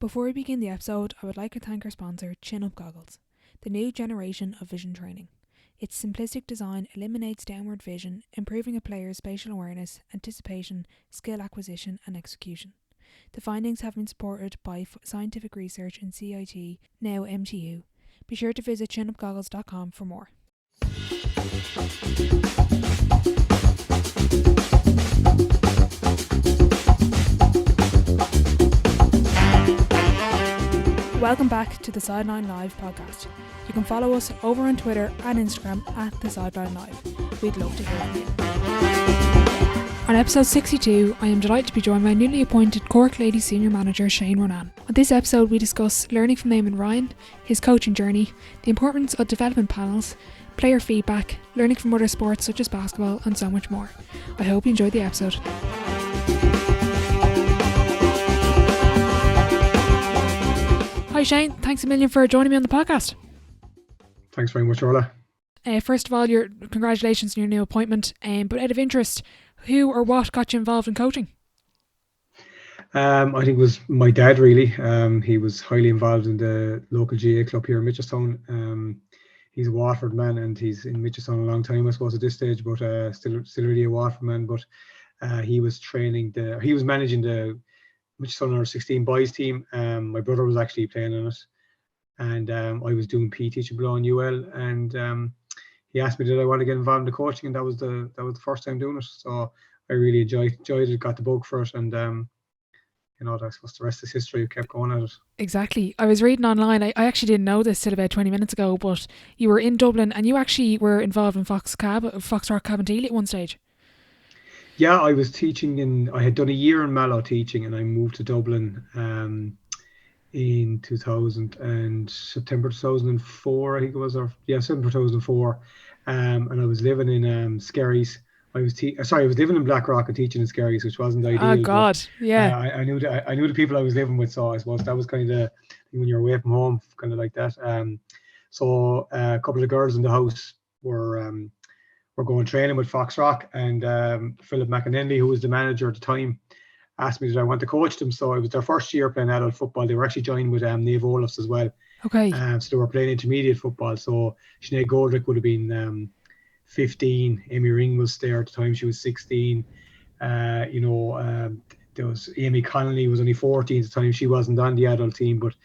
Before we begin the episode, I would like to thank our sponsor, Chin Up Goggles, the new generation of vision training. Its simplistic design eliminates downward vision, improving a player's spatial awareness, anticipation, skill acquisition and execution. The findings have been supported by scientific research in CIT, now MTU. Be sure to visit chinupgoggles.com for more. Welcome back to the Sideline Live podcast. You can follow us over on Twitter and Instagram at the Sideline Live. We'd love to hear from you. On episode 62, I am delighted to be joined by newly appointed Cork Ladies Senior Manager Shane Ronayne. On this episode, we discuss learning from Eamon Ryan, his coaching journey, the importance of development panels, player feedback, learning from other sports such as basketball, and so much more. I hope you enjoyed the episode. Hi Shane, thanks a million for joining me on the podcast. Thanks very much, Orla. First of all, congratulations on your new appointment. But out of interest, who or what got you involved in coaching? I think it was my dad, really. He was highly involved in the local GA club here in Mitchelstown. He's a Waterford man, and he's in Mitchelstown a long time, I suppose, at this stage, but still really a Waterford man. But he was managing the Mitchelstown under 16 boys team. My brother was actually playing in it, and I was doing PE teaching below in UL, and he asked me did I want to get involved in the coaching, and that was the first time doing it. So I really enjoyed it, got the bug for it, and I suppose the rest is history. We kept going at it. Exactly. I was reading online, I actually didn't know this till about 20 minutes ago, but you were in Dublin and you actually were involved in Foxrock Cabinteely at one stage. Yeah, I was teaching I had done a year in Mallow teaching, and I moved to Dublin in September 2004, I think it was, September 2004. And I was living in Skerries. I was living in Blackrock and teaching in Skerries, which wasn't ideal. Oh God, but, yeah. I knew the people I was living with, so I suppose that was kind of when you're away from home, kind of like that. So a couple of girls in the house were going training with Foxrock, and Philip McAnenley, who was the manager at the time, asked me did I want to coach them. So it was their first year playing adult football. They were actually joined with Niamh Olafs as well. Okay. So they were playing intermediate football. So Sinead Goldrick would have been 15. Amy Ring was there at the time. She was 16. There was Amy Connolly, was only 14 at the time. She wasn't on the adult team, but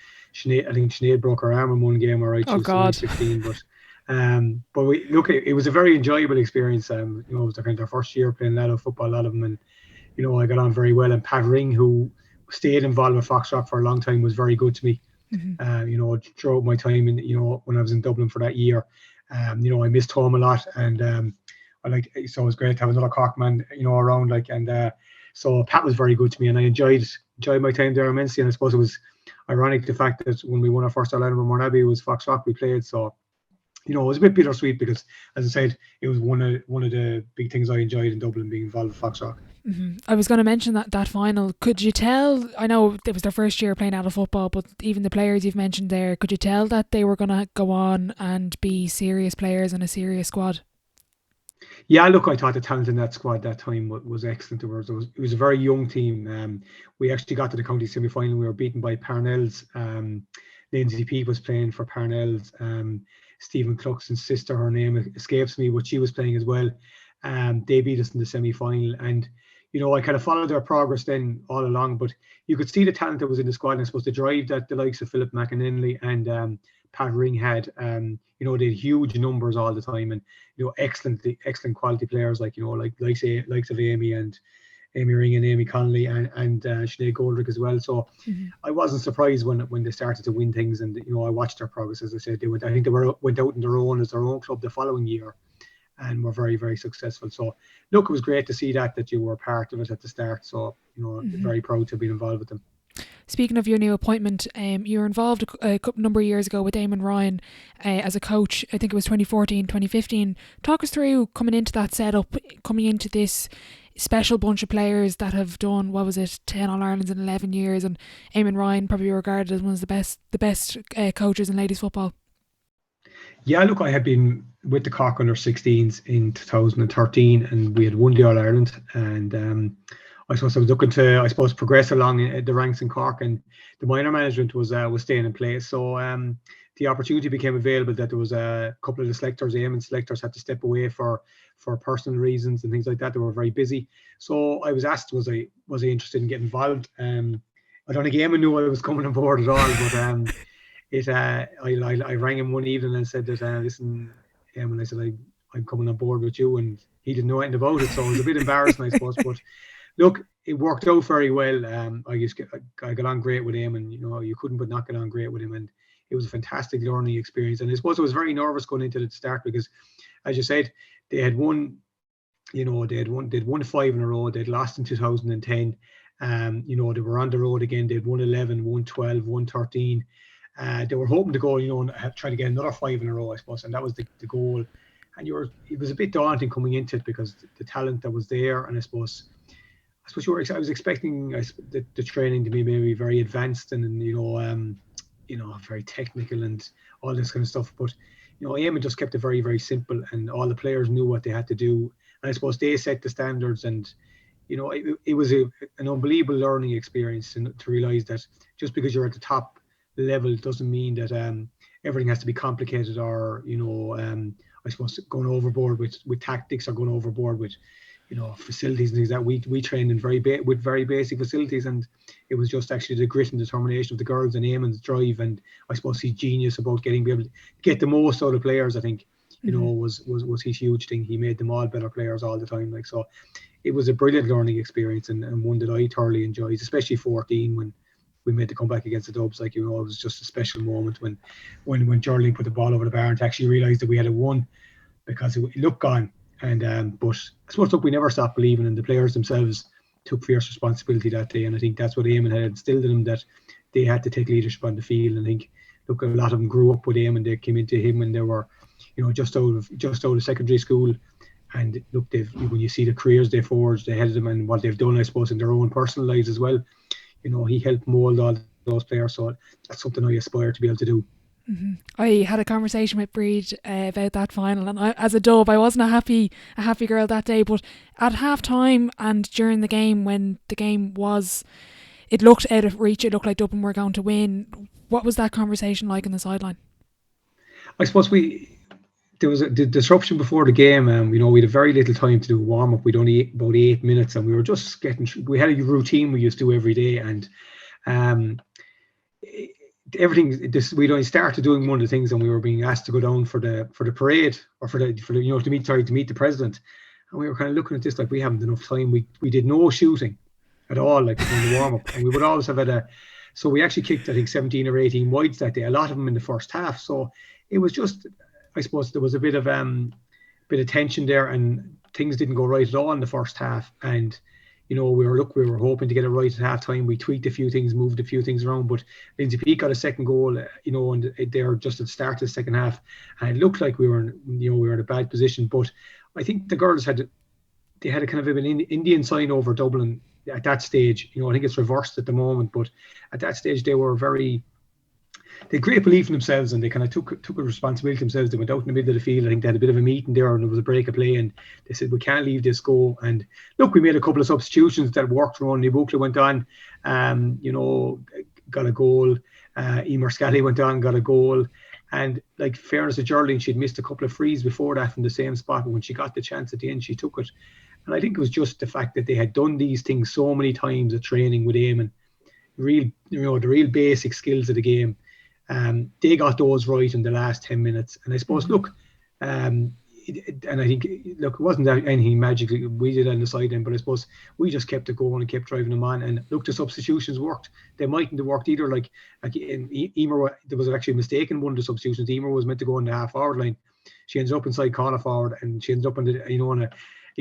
I think Sinead broke her arm in one game. All right, she was only 16, but. It was a very enjoyable experience. It was their first year playing adult football, a lot of them, and I got on very well. And Pat Ring, who stayed involved with Foxrock for a long time, was very good to me. Mm-hmm. Throughout my time when I was in Dublin for that year, I missed home a lot, and so it was great to have another Cork man, around, so Pat was very good to me, and I enjoyed my time there immensely. And I suppose it was ironic the fact that when we won our first All-Ireland with Mourneabbey, it was Foxrock we played, so. It was a bit bittersweet because, as I said, it was one of the big things I enjoyed in Dublin, being involved with Foxrock. Mm-hmm. I was going to mention that final. Could you tell, I know it was their first year playing adult football, but even the players you've mentioned there, could you tell that they were going to go on and be serious players in a serious squad? Yeah, look, I thought the talent in that squad that time was excellent. It was a very young team. We actually got to the county semi-final. We were beaten by Parnell's. Lindsay Peake was playing for Parnell's. Stephen Cluxton's sister, her name escapes me, but she was playing as well. They beat us in the semi-final, and I kind of followed their progress then all along, but you could see the talent that was in the squad, and I suppose the drive that the likes of Philip McAnenley and Pat Ring had. They had huge numbers all the time, and excellent quality players likes of Amy Ring and Amy Connolly and Sinead Goldrick as well. So I wasn't surprised when they started to win things, and I watched their progress. As I said, went out on their own as their own club the following year, and were very, very successful. So look, it was great to see that you were part of it at the start. So very proud to be involved with them. Speaking of your new appointment, you were involved a number of years ago with Eamon Ryan as a coach. I think it was 2014, 2015. Talk us through coming into that setup, coming into this special bunch of players that have done 10 All-Irelands in 11 years, and Eamon Ryan probably regarded as one of the best coaches in ladies football. Yeah, look, I had been with the Cork under 16s in 2013, and we had won the All-Ireland, and I suppose I was looking to, progress along the ranks in Cork, and the minor management was staying in place. So the opportunity became available that there was a couple of the selectors, Eamon selectors, had to step away for personal reasons and things like that. They were very busy. So I was asked, was I interested in getting involved? I don't think Eamon knew I was coming on board at all, but I rang him one evening and said that, listen, Eamon, I said, I'm coming on board with you, and he didn't know anything about it. So I was a bit embarrassed, I suppose, but look, it worked out very well. I got on great with him, and you couldn't but not get on great with him, and it was a fantastic learning experience. And I suppose I was very nervous going into the start because, as you said, they had won, they'd won 5 in a row. They'd lost in 2010. They were on the road again. They'd won 11, won 12, won 13. They were hoping to go, and try to get another 5 in a row, I suppose, and that was the goal. And it was a bit daunting coming into it because the talent that was there, and I suppose I was expecting the training to be maybe very advanced and very technical and all this kind of stuff. But Eamon just kept it very, very simple, and all the players knew what they had to do. And I suppose they set the standards, and it was an unbelievable learning experience to realise that just because you're at the top level doesn't mean that everything has to be complicated or I suppose going overboard with tactics or going overboard with facilities and things that we trained in with very basic facilities, and it was just actually the grit and determination of the girls and Eamon's drive, and I suppose his genius about be able to get the most out of players. I think was his huge thing. He made them all better players all the time. So it was a brilliant learning experience, and one that I thoroughly enjoyed, especially 14 when we made the comeback against the Dubs. It was just a special moment when Geraldine put the ball over the bar and to actually realise that we had a won, because it looked gone. And but I suppose we never stopped believing, and the players themselves took fierce responsibility that day. And I think that's what Eamon had instilled in them, that they had to take leadership on the field. And I think a lot of them grew up with Eamon. They came into him and they were, just out of secondary school. And look, when you see the careers they forged ahead of them and what they've done, I suppose, in their own personal lives as well, he helped mold all those players. So that's something I aspire to be able to do. Mm-hmm. I had a conversation with Breed about that final, and as a Dub, I wasn't a happy girl that day. But at half time and during the game, when the game it looked out of reach, it looked like Dublin were going to win. What was that conversation like on the sideline? I suppose there was the disruption before the game. We had very little time to do a warm up. We'd only about 8 minutes, and we were just we had a routine we used to do every day, and we'd only started doing one of the things, and we were being asked to go down for the parade, or to meet the president, and we were kind of looking at this like we haven't enough time. We did no shooting at all, like in the warm up, and we would always have so we actually kicked, I think, 17 or 18 wides that day, a lot of them in the first half. So it was just, I suppose there was a bit of tension there, and things didn't go right at all in the first half. And we were hoping to get it right at half time. We tweaked a few things, moved a few things around, but Lindsay Peake got a second goal, and they're just at the start of the second half, and it looked like we were in a bad position. But I think the girls had a kind of an Indian sign over Dublin at that stage. I think it's reversed at the moment, but at that stage they had great belief in themselves, and they kind of took a responsibility themselves. They went out in the middle of the field. I think they had a bit of a meeting there, and there was a break of play, and they said, we can't leave this go. And look, we made a couple of substitutions that worked. Ronayne Bukla went on, got a goal. Emer Scally went on, got a goal. And like, fairness to Geraldine, she'd missed a couple of frees before that from the same spot, but when she got the chance at the end, she took it. And I think it was just the fact that they had done these things so many times at training with Eamon, the real basic skills of the game. They got those right in the last 10 minutes, and I suppose, look, and I think, look, it wasn't anything magically we did on the side end, but I suppose we just kept it going and kept driving them on. And look, the substitutions worked. They mightn't have worked either. Like in Emer, there was actually a mistake in one of the substitutions. Emer was meant to go on the half-forward line. She ends up inside corner forward, and she ends up on the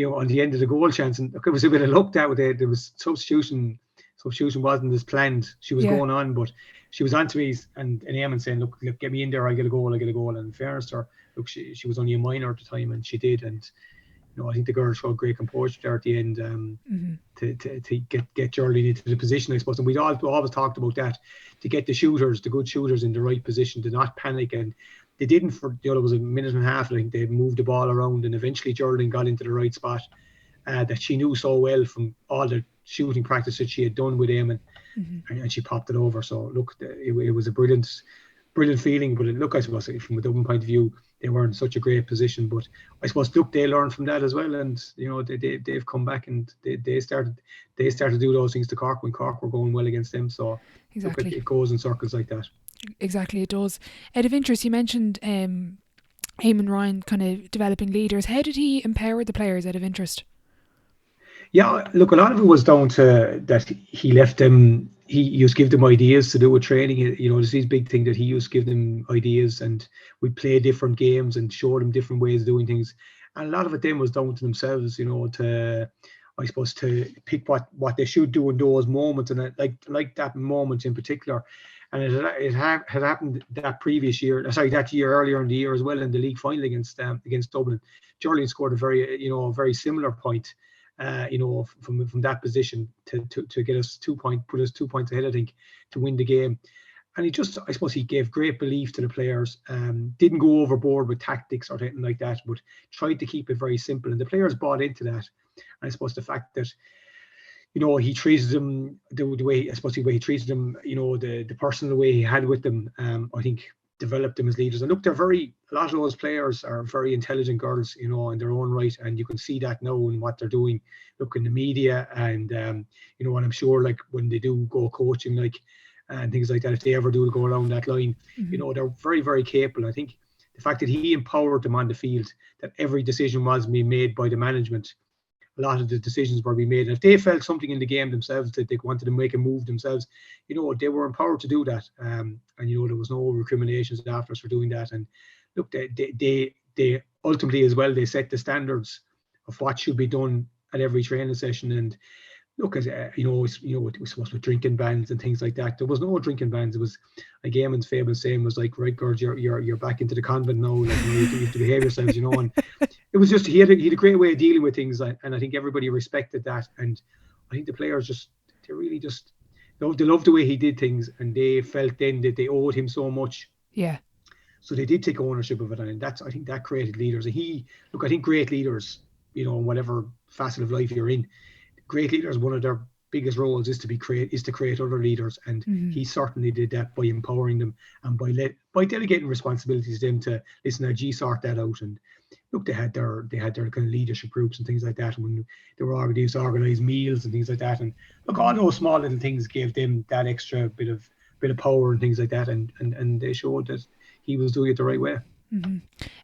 on the end of the goal chance. And look, it was a bit of luck that way. There was substitution wasn't as planned. She was going on, but she was on to me, and Eamon saying, look, get me in there, I get a goal. And in fairness to her, look, she was only a minor at the time, and she did. And I think the girls showed great composure there at the end, to get Geraldine into the position, I suppose. And we'd always talked about that, to get the good shooters in the right position, to not panic. And they didn't for, it was a minute and a half, I think they moved the ball around, and eventually Geraldine got into the right spot. that she knew so well from all the shooting practice that she had done with Eamon, and she popped it over. So look, it was a brilliant feeling. But look, I suppose from a Dublin point of view, they were in such a great position. But I suppose look, they learned from that as well, and they've come back and they started to do those things to Cork when Cork were going well against them. So Exactly. look, it goes in circles like that. Exactly, it does. Out of interest, you mentioned Eamon Ryan kind of developing leaders. How did he empower the players, out of interest? Yeah, look, a lot of it was down to that he left them. He used to give them ideas to do with training. There's this big thing that he used to give them ideas, and we'd play different games and show them different ways of doing things. And a lot of it then was down to themselves, to, I suppose, to pick what they should do in those moments, and like that moment in particular. And it had happened that previous year, that year earlier in the year as well, in the league final against Dublin. Jolene scored a very similar point. From that position to get us 2 points, put us 2 points ahead, I think, to win the game. And I suppose he gave great belief to the players, didn't go overboard with tactics or anything like that, but tried to keep it very simple. And the players bought into that. And I suppose the fact that, he treated them the way he treated them, the personal way he had with them, I think developed them as leaders. And look, a lot of those players are very intelligent girls, in their own right, and you can see that now in what they're doing. Look, in the media, and and I'm sure, like, when they do go coaching, like, and things like that, if they ever do go along that line, they're very, very capable. I think the fact that he empowered them on the field, that every decision was being made by the management. A lot of the decisions were being made. And if they felt something in the game themselves that they wanted to make a move themselves, they were empowered to do that. And there was no recriminations after us for doing that. And look, they ultimately as well, they set the standards of what should be done at every training session. And look, as it was supposed with drinking bans and things like that. There was no drinking bans. It was like Eamon's famous saying was like, "Right, girls, you're back into the convent now. Like, you have to behave yourselves," And it was just he had a great way of dealing with things, and I think everybody respected that. And I think the players they really loved the way he did things, and they felt then that they owed him so much. Yeah. So they did take ownership of it, and I think that created leaders. And I think great leaders, in whatever facet of life you're in, great leaders, one of their biggest roles is to create other leaders, and he certainly did that by empowering them and by delegating responsibilities to them to listen, sort that out. And look, they had their kind of leadership groups and things like that, and when they were organised meals and things like that. And look, all those small little things gave them that extra bit of power and things like that, and they showed that he was doing it the right way.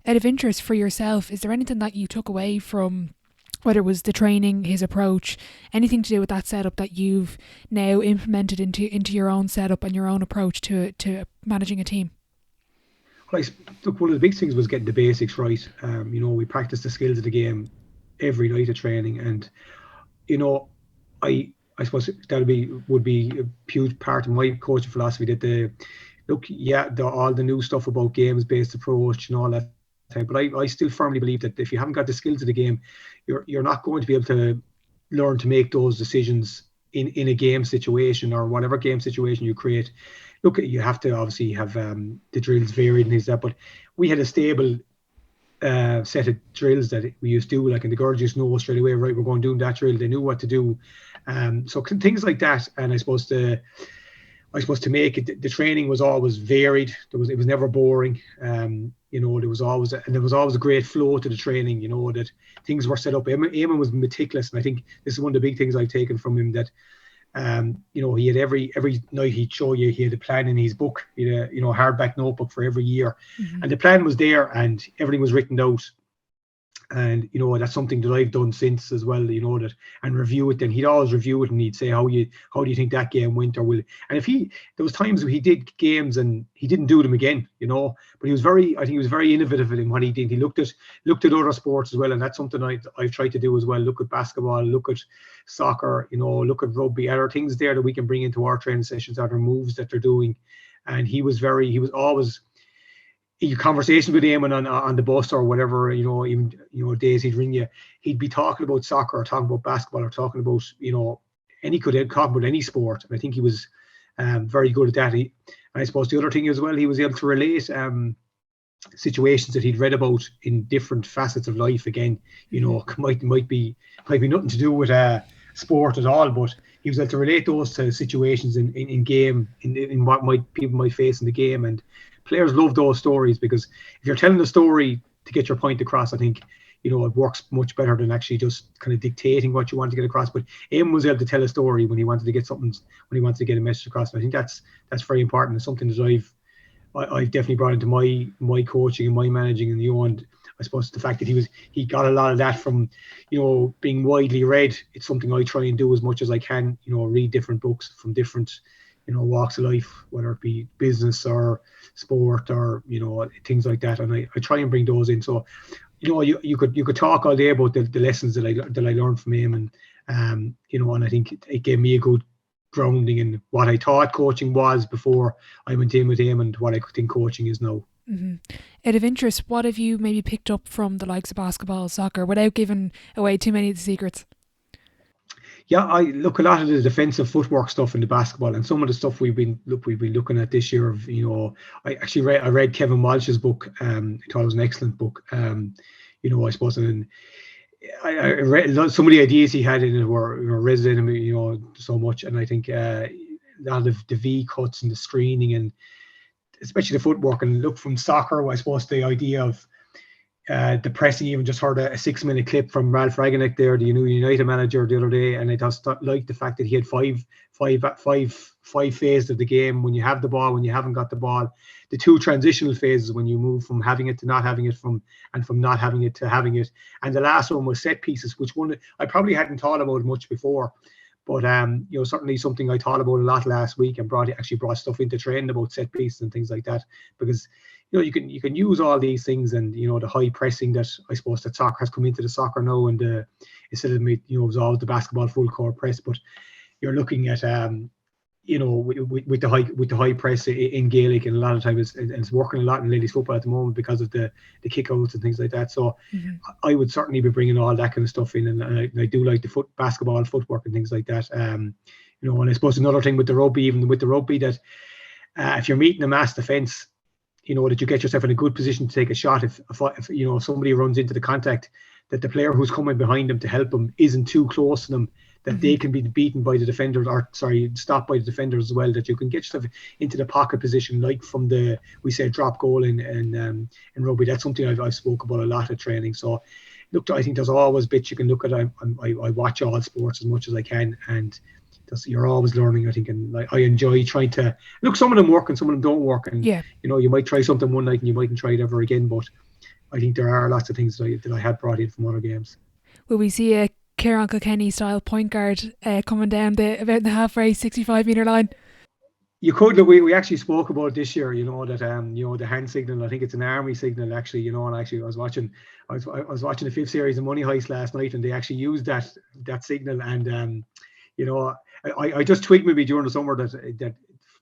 Out of interest for yourself, is there anything that you took away from, whether it was the training, his approach, anything to do with that setup that you've now implemented into your own setup and your own approach to managing a team? Look, one of the big things was getting the basics right. We practiced the skills of the game every night of training, and I suppose that would be a huge part of my coaching philosophy. That all the new stuff about games-based approach and all that. But I still firmly believe that if you haven't got the skills of the game, you're not going to be able to learn to make those decisions in a game situation or whatever game situation you create. Look, you have to obviously have the drills varied and things like that, but we had a stable set of drills that we used to do, like, and the girls just know straight away, right, we're going to do that drill. They knew what to do. So things like that. And I suppose to make it, the training was always varied. It was never boring. There was always a great flow to the training. That things were set up. Eamon was meticulous, and I think this is one of the big things I've taken from him. That he had every night he'd show you, he had a plan in his book. He had a hardback notebook for every year, and the plan was there, and everything was written out. And that's something that I've done since as well, and review it. Then he'd always review it, and he'd say, how do you think that game went, or and there was times where he did games and he didn't do them again, but he was very innovative in what he did. He looked at other sports as well, and that's something I've tried to do as well. Look at basketball, look at soccer, look at rugby. Are there things there that we can bring into our training sessions? Are there moves that they're doing? And he was always, your conversation with him on the bus or whatever, even days he'd ring you, he'd be talking about soccer or talking about basketball or talking about he could talk about any sport. And I think he was very good at that. I suppose the other thing as well, he was able to relate situations that he'd read about in different facets of life. Again, might be nothing to do with sport at all, but he was able to relate those to situations in game, in what people might face in the game. And players love those stories, because if you're telling a story to get your point across, I think it works much better than actually just kind of dictating what you want to get across. But Eamon was able to tell a story when he wanted to get a message across. And I think that's very important. It's something that I've definitely brought into my coaching and my managing, and I suppose the fact that he got a lot of that from being widely read. It's something I try and do as much as I can, read different books from different walks of life, whether it be business or sport or things like that, and I try and bring those in. So you could talk all day about the lessons that I learned from him, and and I think it gave me a good grounding in what I thought coaching was before I went in with him, and what I think coaching is now. Mm-hmm. Out of interest, what have you maybe picked up from the likes of basketball, soccer, without giving away too many of the secrets? Yeah, I look a lot of the defensive footwork stuff in the basketball, and some of the stuff we've been looking at this year. I actually read Kevin Walsh's book. I thought it was an excellent book. I suppose, and I read some of the ideas he had in it were resonating me, so much. And I think a lot of the V cuts and the screening, and especially the footwork, and look from soccer, I suppose the idea of the pressing. Even just heard a 6-minute clip from Ralph Ragnick there, the United manager, the other day, and I just liked the fact that he had five phases of the game: when you have the ball, when you haven't got the ball, the 2 transitional phases when you move from having it to not having it, from not having it to having it, and the last one was set pieces, which one I probably hadn't thought about much before. But certainly something I thought about a lot last week, and brought stuff into training about set pieces and things like that, because you can use all these things, and the high pressing that I suppose that soccer has come into the soccer now, and instead of it was always the basketball full court press, but you're looking at with the high press in Gaelic, and a lot of times it's working a lot in ladies football at the moment because of the kickouts and things like that. So I would certainly be bringing all that kind of stuff in, and I do like the basketball footwork and things like that. And I suppose another thing with the rugby, that if you're meeting a mass defence, that you get yourself in a good position to take a shot. If somebody runs into the contact, that the player who's coming behind them to help them isn't too close to them, that they can be beaten by the defenders, stopped by the defenders as well, that you can get yourself into the pocket position, like from we say drop goal in rugby. That's something I've spoke about a lot at training. So look, I think there's always bits you can look at. I watch all sports as much as I can, and you're always learning, I think, and I enjoy trying to look. Some of them work and some of them don't work, and you might try something one night and you mightn't try it ever again, but I think there are lots of things that I had brought in from other games. Will we see a Kieran Kilkenny style point guard coming down about the halfway 65-metre line? You could. Look, we actually spoke about it this year, that the hand signal, I think it's an army signal actually, and actually I was watching the 5th series of Money Heist last night, and they actually used that signal, and I just tweaked maybe during the summer that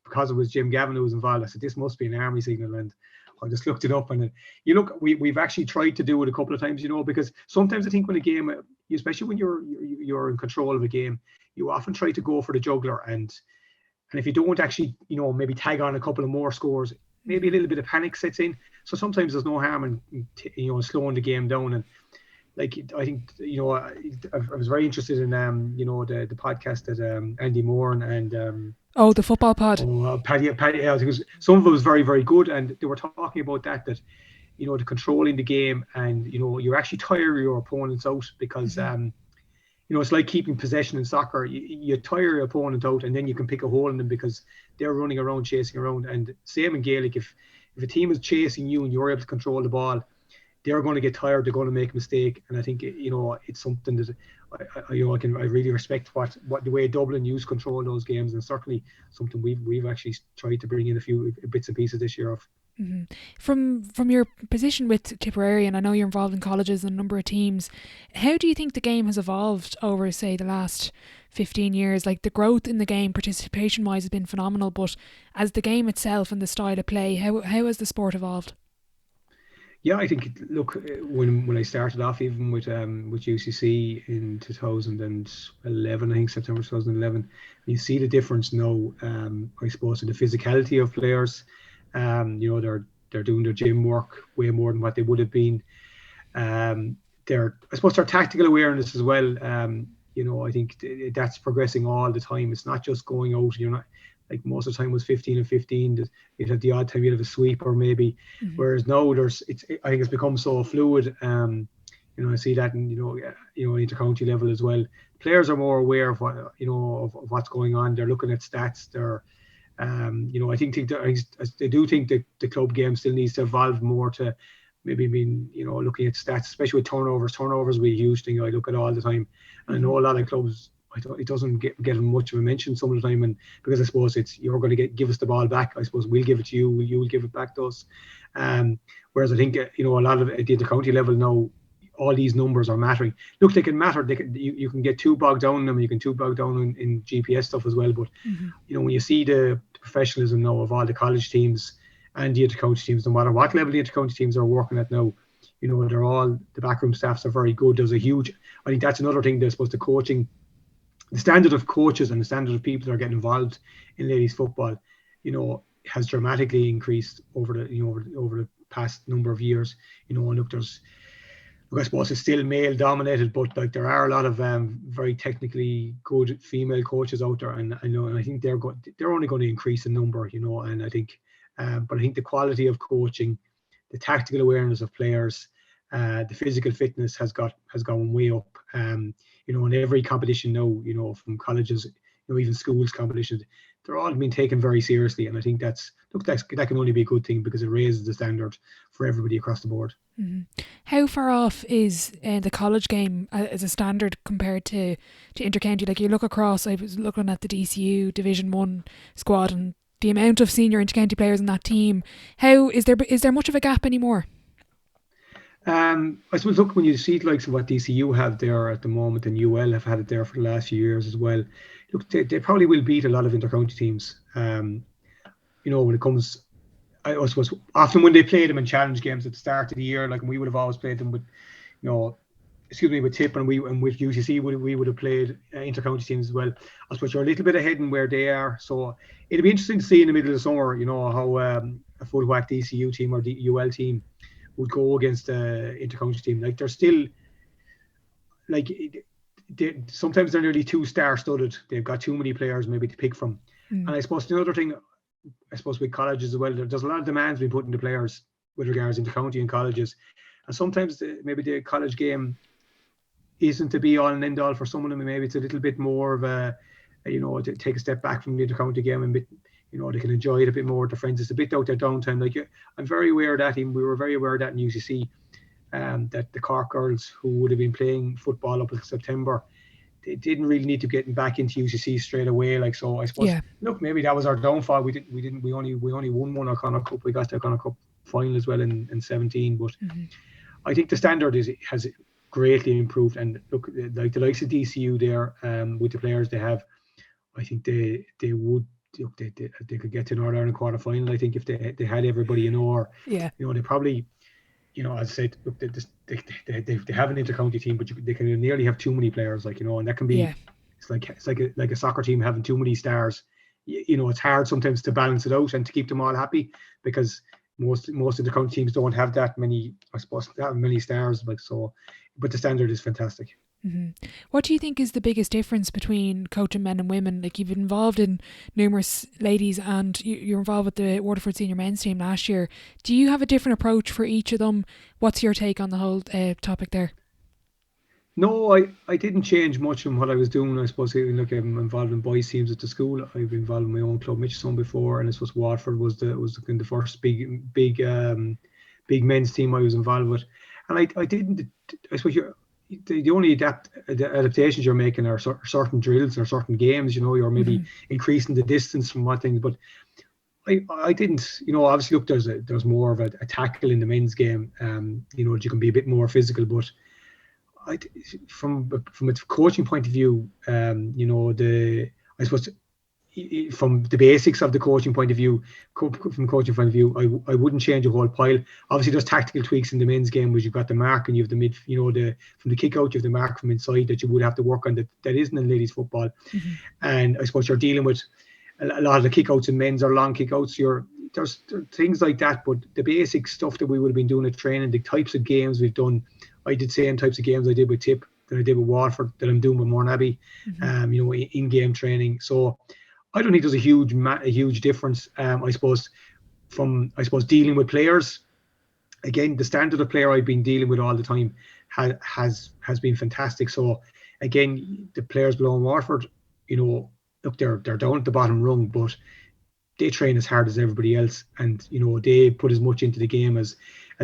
because it was Jim Gavin who was involved, I said this must be an army signal, and I just looked it up, and we've actually tried to do it a couple of times, because sometimes I think when a game, especially when you're in control of a game, you often try to go for the juggler, and if you don't actually maybe tag on a couple of more scores, maybe a little bit of panic sets in. So sometimes there's no harm in slowing the game down. And like, I think I was very interested in the podcast that Andy Moore and the football pod. Paddy, because some of it was very, very good, and they were talking about that the controlling the game, and you actually tire your opponents out, because it's like keeping possession in soccer. You tire your opponent out, and then you can pick a hole in them because they're running around, chasing around. And same in Gaelic, if a team is chasing you and you're able to control the ball, they're going to get tired. They're going to make a mistake. And I think it's something that I really respect what the way Dublin use control in those games, and certainly something we've actually tried to bring in a few bits and pieces this year of. Mm-hmm. From your position with Tipperary, and I know you're involved in colleges and a number of teams, how do you think the game has evolved over, say, the last 15 years? Like, the growth in the game, participation wise, has been phenomenal, but as the game itself and the style of play, how has the sport evolved? Yeah, I think, look, when I started off, even with UCC in 2011, I think September 2011, you see the difference now, I suppose, in the physicality of players. They're They're doing their gym work way more than what they would have been. I suppose their tactical awareness as well. I think that's progressing all the time. It's not just going out. You're not like most of the time was 15 and 15. You'd have the odd time you'd have a sweeper maybe. Whereas now I think it's become so fluid. I see that in intercounty level as well. Players are more aware of what of what's going on. They're looking at stats. They're I do think that the club game still needs to evolve more to maybe looking at stats, especially with turnovers. Turnovers will be a huge thing I look at all the time. And I know a lot of clubs, it doesn't get much of a mention some of the time, and because I suppose it's you're going to give us the ball back. I suppose we'll give it to you. You will give it back to us. Whereas I think a lot of at the county level now, all these numbers are mattering. Look, they can matter. You can get too bogged down in them. You can too bogged down in GPS stuff as well. But when you see the professionalism now of all the college teams and the intercounty teams, no matter what level the intercounty teams are working at now, they're all, the backroom staffs are very good. There's a huge, I think that's another thing. I suppose the coaching, the standard of coaches and the standard of people that are getting involved in ladies football, has dramatically increased over the past number of years. I suppose it's still male dominated, but like there are a lot of very technically good female coaches out there, and I think they're only going to increase in number, and I think, but I think the quality of coaching, the tactical awareness of players, the physical fitness has gone way up. In every competition now, from colleges, even schools competitions, they're all being taken very seriously, and I think that can only be a good thing because it raises the standard for everybody across the board. How far off is the college game as a standard compared to intercounty? Like you look across, I was looking at the DCU Division 1 squad and the amount of senior intercounty players in that team. How is there much of a gap anymore? I suppose look, when you see the likes of what DCU have there at the moment, and UL have had it there for the last few years as well. Look, they probably will beat a lot of intercounty teams. When it comes, I suppose often when they play them in challenge games at the start of the year, like we would have always played them with, with Tip and with UCC we would have played intercounty teams as well. I suppose you're a little bit ahead in where they are, so it'll be interesting to see in the middle of the summer, how a full whack DCU team or the UL team would go against the intercounty team. Like they're still, like sometimes they're nearly too star-studded. They've got too many players maybe to pick from. And I suppose the other thing, with colleges as well, there's a lot of demands being put into players with regards to intercounty and colleges, and sometimes maybe the college game isn't to be all and end all for some of them. Maybe it's a little bit more of a, to take a step back from the intercounty game and they can enjoy it a bit more with their friends. It's a bit out their downtime. Like I'm very aware of that. We were very aware of that in UCC, that the Cork girls who would have been playing football up until September, they didn't really need to get back into UCC straight away. Like, so I suppose, look, maybe that was our downfall. We only won one O'Connor Cup. We got the O'Connor Cup final as well in 17. But I think the standard has greatly improved. And look, like the likes of DCU there, with the players they have, I think they would. They could get to Northern Ireland quarter final. I think if they had everybody in or they probably, as I said, look, they have an intercounty team, but they can nearly have too many players, and that can be it's like a soccer team having too many stars. It's hard sometimes to balance it out and to keep them all happy, because most intercounty teams don't have that many, I suppose, that many stars. But the standard is fantastic. What do you think is the biggest difference between coaching men and women? Like, you've been involved in numerous ladies and you're involved with the Waterford senior men's team last year. Do you have a different approach for each of them? What's your take on the whole topic there? No, I didn't change much from what I was doing. I suppose, look, I'm involved in boys teams at the school. I've been involved in my own club, Mitchell, before, and I suppose Waterford was the first big men's team I was involved with. And I didn't, I suppose the only adaptations you're making are certain drills or certain games, you're maybe increasing the distance from what things, but I didn't, obviously look, there's more of a tackle in the men's game, you can be a bit more physical, but from a coaching point of view, I suppose from the basics of the coaching point of view, I wouldn't change a whole pile. Obviously, there's tactical tweaks in the men's game, where you've got the mark and you have the mid, from the kick out, you have the mark from inside that you would have to work on, that isn't in ladies football. And I suppose you're dealing with a lot of the kick outs in men's are long kick outs. there's things like that, but the basic stuff that we would have been doing at training, the types of games we've done, I did same types of games I did with Tip, that I did with Waterford, that I'm doing with Mornaby, in-game training. So I don't think there's a huge difference. I suppose dealing with players, again, the standard of player I've been dealing with all the time has been fantastic. So again, the players below in Waterford, look, they're down at the bottom rung, but they train as hard as everybody else, and they put as much into the game as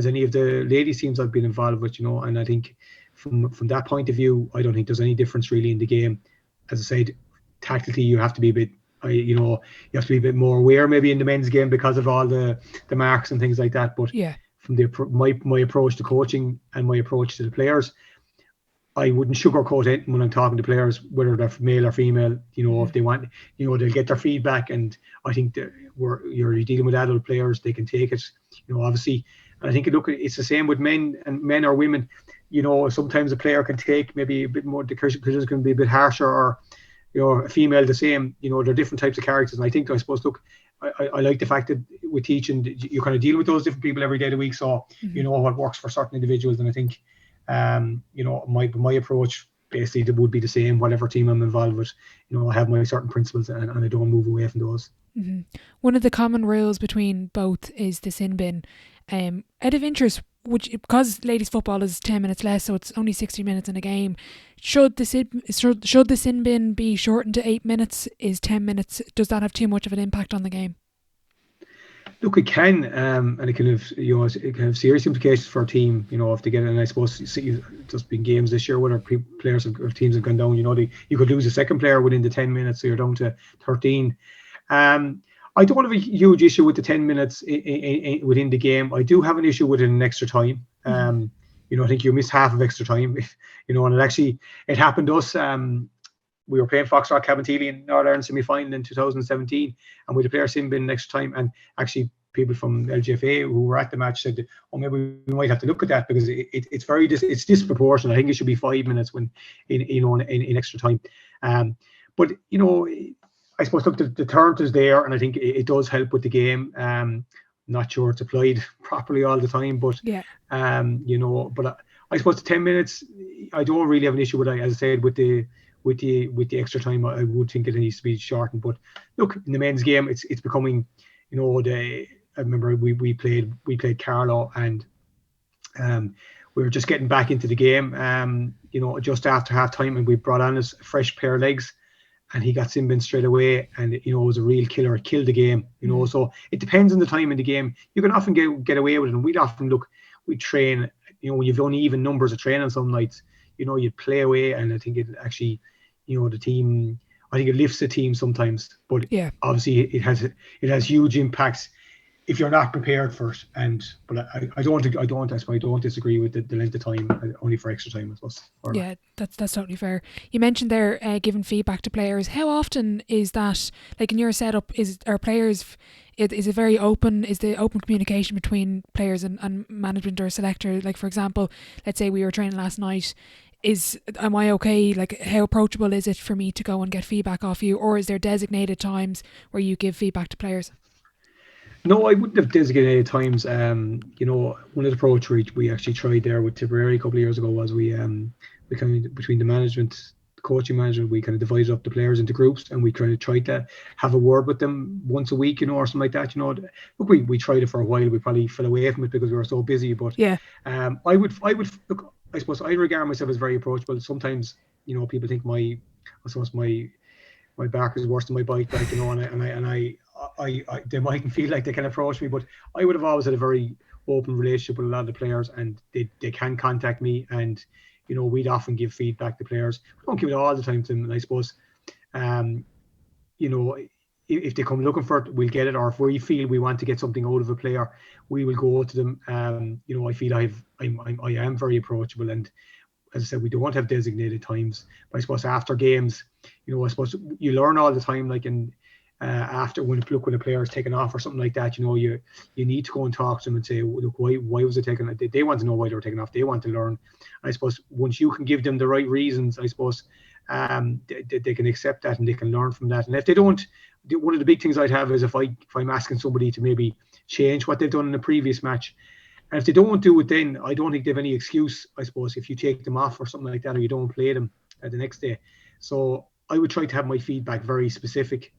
any of the ladies teams I've been involved with. And I think from that point of view, I don't think there's any difference really in the game. As I said, tactically you have to be a bit, you have to be a bit more aware maybe in the men's game because of all the marks and things like that. But from my approach to coaching and my approach to the players, I wouldn't sugarcoat it when I'm talking to players, whether they're male or female. If they want, they'll get their feedback, and I think that you're dealing with adult players, they can take it. Obviously, and I think it's the same with men or women. Sometimes a player can take maybe a bit more. The criticism can be a bit harsher, or a female the same. They're different types of characters, and I suppose I like the fact that with teaching, you kind of deal with those different people every day of the week, so you know what works for certain individuals, and I think. My approach basically would be the same whatever team I'm involved with. I have my certain principles, and I don't move away from those. One of the common rules between both is the sin bin. Out of interest, because ladies football is 10 minutes less, so it's only 60 minutes in a game, should the sin bin be shortened to 8 minutes? Is 10 minutes, does that have too much of an impact on the game? Look, it can, and it can have serious implications for a team. If they get it. And I suppose just been games this year where players or teams have gone down. You could lose a second player within the 10 minutes, so you're down to 13. I don't have a huge issue with the 10 minutes within the game. I do have an issue with it in extra time. I think you miss half of extra time. And it happened to us. We were playing Foxrock Cabinteely in Northern Ireland semi-final in 2017, and we had a player sin bin next time. And actually, people from LGFA who were at the match said, "Oh, maybe we might have to look at that because it's very it's disproportionate. I think it should be 5 minutes when in extra time." But I suppose look, the deterrent is there, and I think it does help with the game. Not sure it's applied properly all the time, but but I suppose the 10 minutes, I don't really have an issue with it. As I said, with the extra time, I would think it needs to be shortened. But look, in the men's game, it's becoming, I remember we played Carlow, and we were just getting back into the game, just after half time, and we brought on a fresh pair of legs, and he got sin bin straight away, and it was a real killer. It killed the game, So it depends on the time in the game. You can often get away with it, and we train. When you've only even numbers of training some nights, you play away, and I think it actually, the team, I think it lifts the team sometimes, but obviously it has huge impacts if you're not prepared for it. But I don't disagree with the length of time, only for extra time, I suppose. Yeah, that's totally fair. You mentioned there giving feedback to players. How often is that, like in your setup, is it very open? Is the open communication between players and management or selector? Like, for example, let's say we were training last night. Am I okay? Like, how approachable is it for me to go and get feedback off you, or is there designated times where you give feedback to players? No, I wouldn't have designated times. One of the approach we actually tried there with Tipperary a couple of years ago was we kind of, between the coaching management, we kind of divided up the players into groups, and we kind of tried to have a word with them once a week, or something like that. Look, we tried it for a while. We probably fell away from it because we were so busy. But I would look. I suppose I regard myself as very approachable. Sometimes, people think my back is worse than my bite, and I they mightn't feel like they can approach me, but I would have always had a very open relationship with a lot of the players, and they can contact me, and we'd often give feedback to players. We don't give it all the time to them, and I suppose if they come looking for it, we'll get it, or if we feel we want to get something out of a player, we will go to them. I feel I am very approachable, and as I said, we don't have designated times. But I suppose after games, I suppose you learn all the time, like after when a player is taken off or something like that, you need to go and talk to them and say, look, why was it taken? They want to know why they were taken off. They want to learn. I suppose once you can give them the right reasons, I suppose they can accept that and they can learn from that. And if they don't, one of the big things I'd have is if I'm asking somebody to maybe change what they've done in the previous match, and if they don't do it, then I don't think they've any excuse, I suppose, if you take them off or something like that, or you don't play them the next day. So I would try to have my feedback very specific,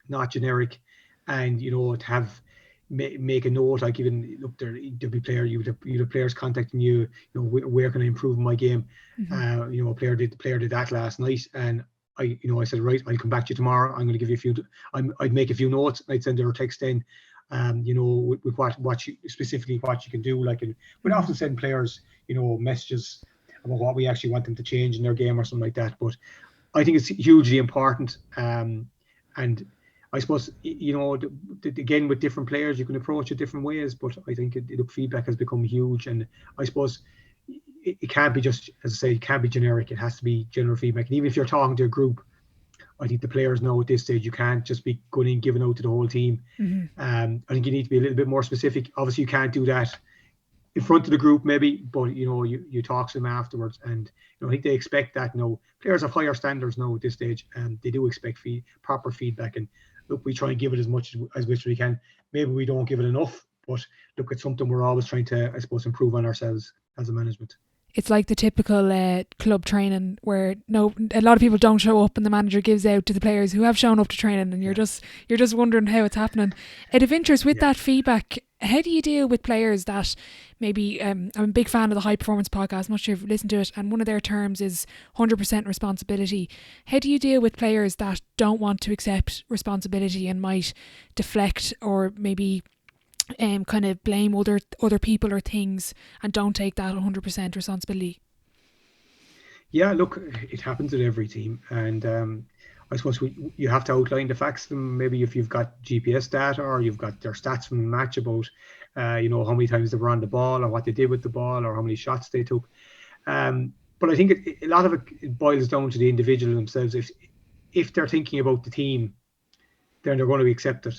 not generic, and to have make a note, like even look, there'll be you have players contacting you, where can I improve my game? A player did that last night, and I said, right, I'll come back to you tomorrow. I'm going to give you I'd make a few notes. I'd send her a text in, with what you specifically what you can do. Like, we'd often send players, messages about what we actually want them to change in their game or something like that. But I think it's hugely important. And I suppose, again, with different players, you can approach it different ways. But I think feedback has become huge, and I suppose it can't be just, as I say, it can't be generic. It has to be general feedback. And even if you're talking to a group, I think the players know at this stage you can't just be going in giving out to the whole team. I think you need to be a little bit more specific. Obviously, you can't do that in front of the group, maybe, but you talk to them afterwards, and I think they expect that. Players have higher standards now at this stage, and they do expect proper feedback. And look, we try and give it as much as we can. Maybe we don't give it enough, but look, it's something we're always trying to, I suppose, improve on ourselves as a management. It's like the typical club training where a lot of people don't show up, and the manager gives out to the players who have shown up to training, and you're just wondering how it's happening. Out of interest, with that feedback, how do you deal with players that maybe I'm a big fan of the High Performance podcast, I'm not sure if you've listened to it, and one of their terms is 100% responsibility. How do you deal with players that don't want to accept responsibility and might deflect or maybe kind of blame other people or things and don't take that 100% responsibility? Yeah, look, it happens at every team, and I suppose you have to outline the facts to them. Maybe if you've got GPS data or you've got their stats from the match about how many times they were on the ball or what they did with the ball or how many shots they took. But I think a lot of it boils down to the individual themselves. If they're thinking about the team, then they're going to accept it.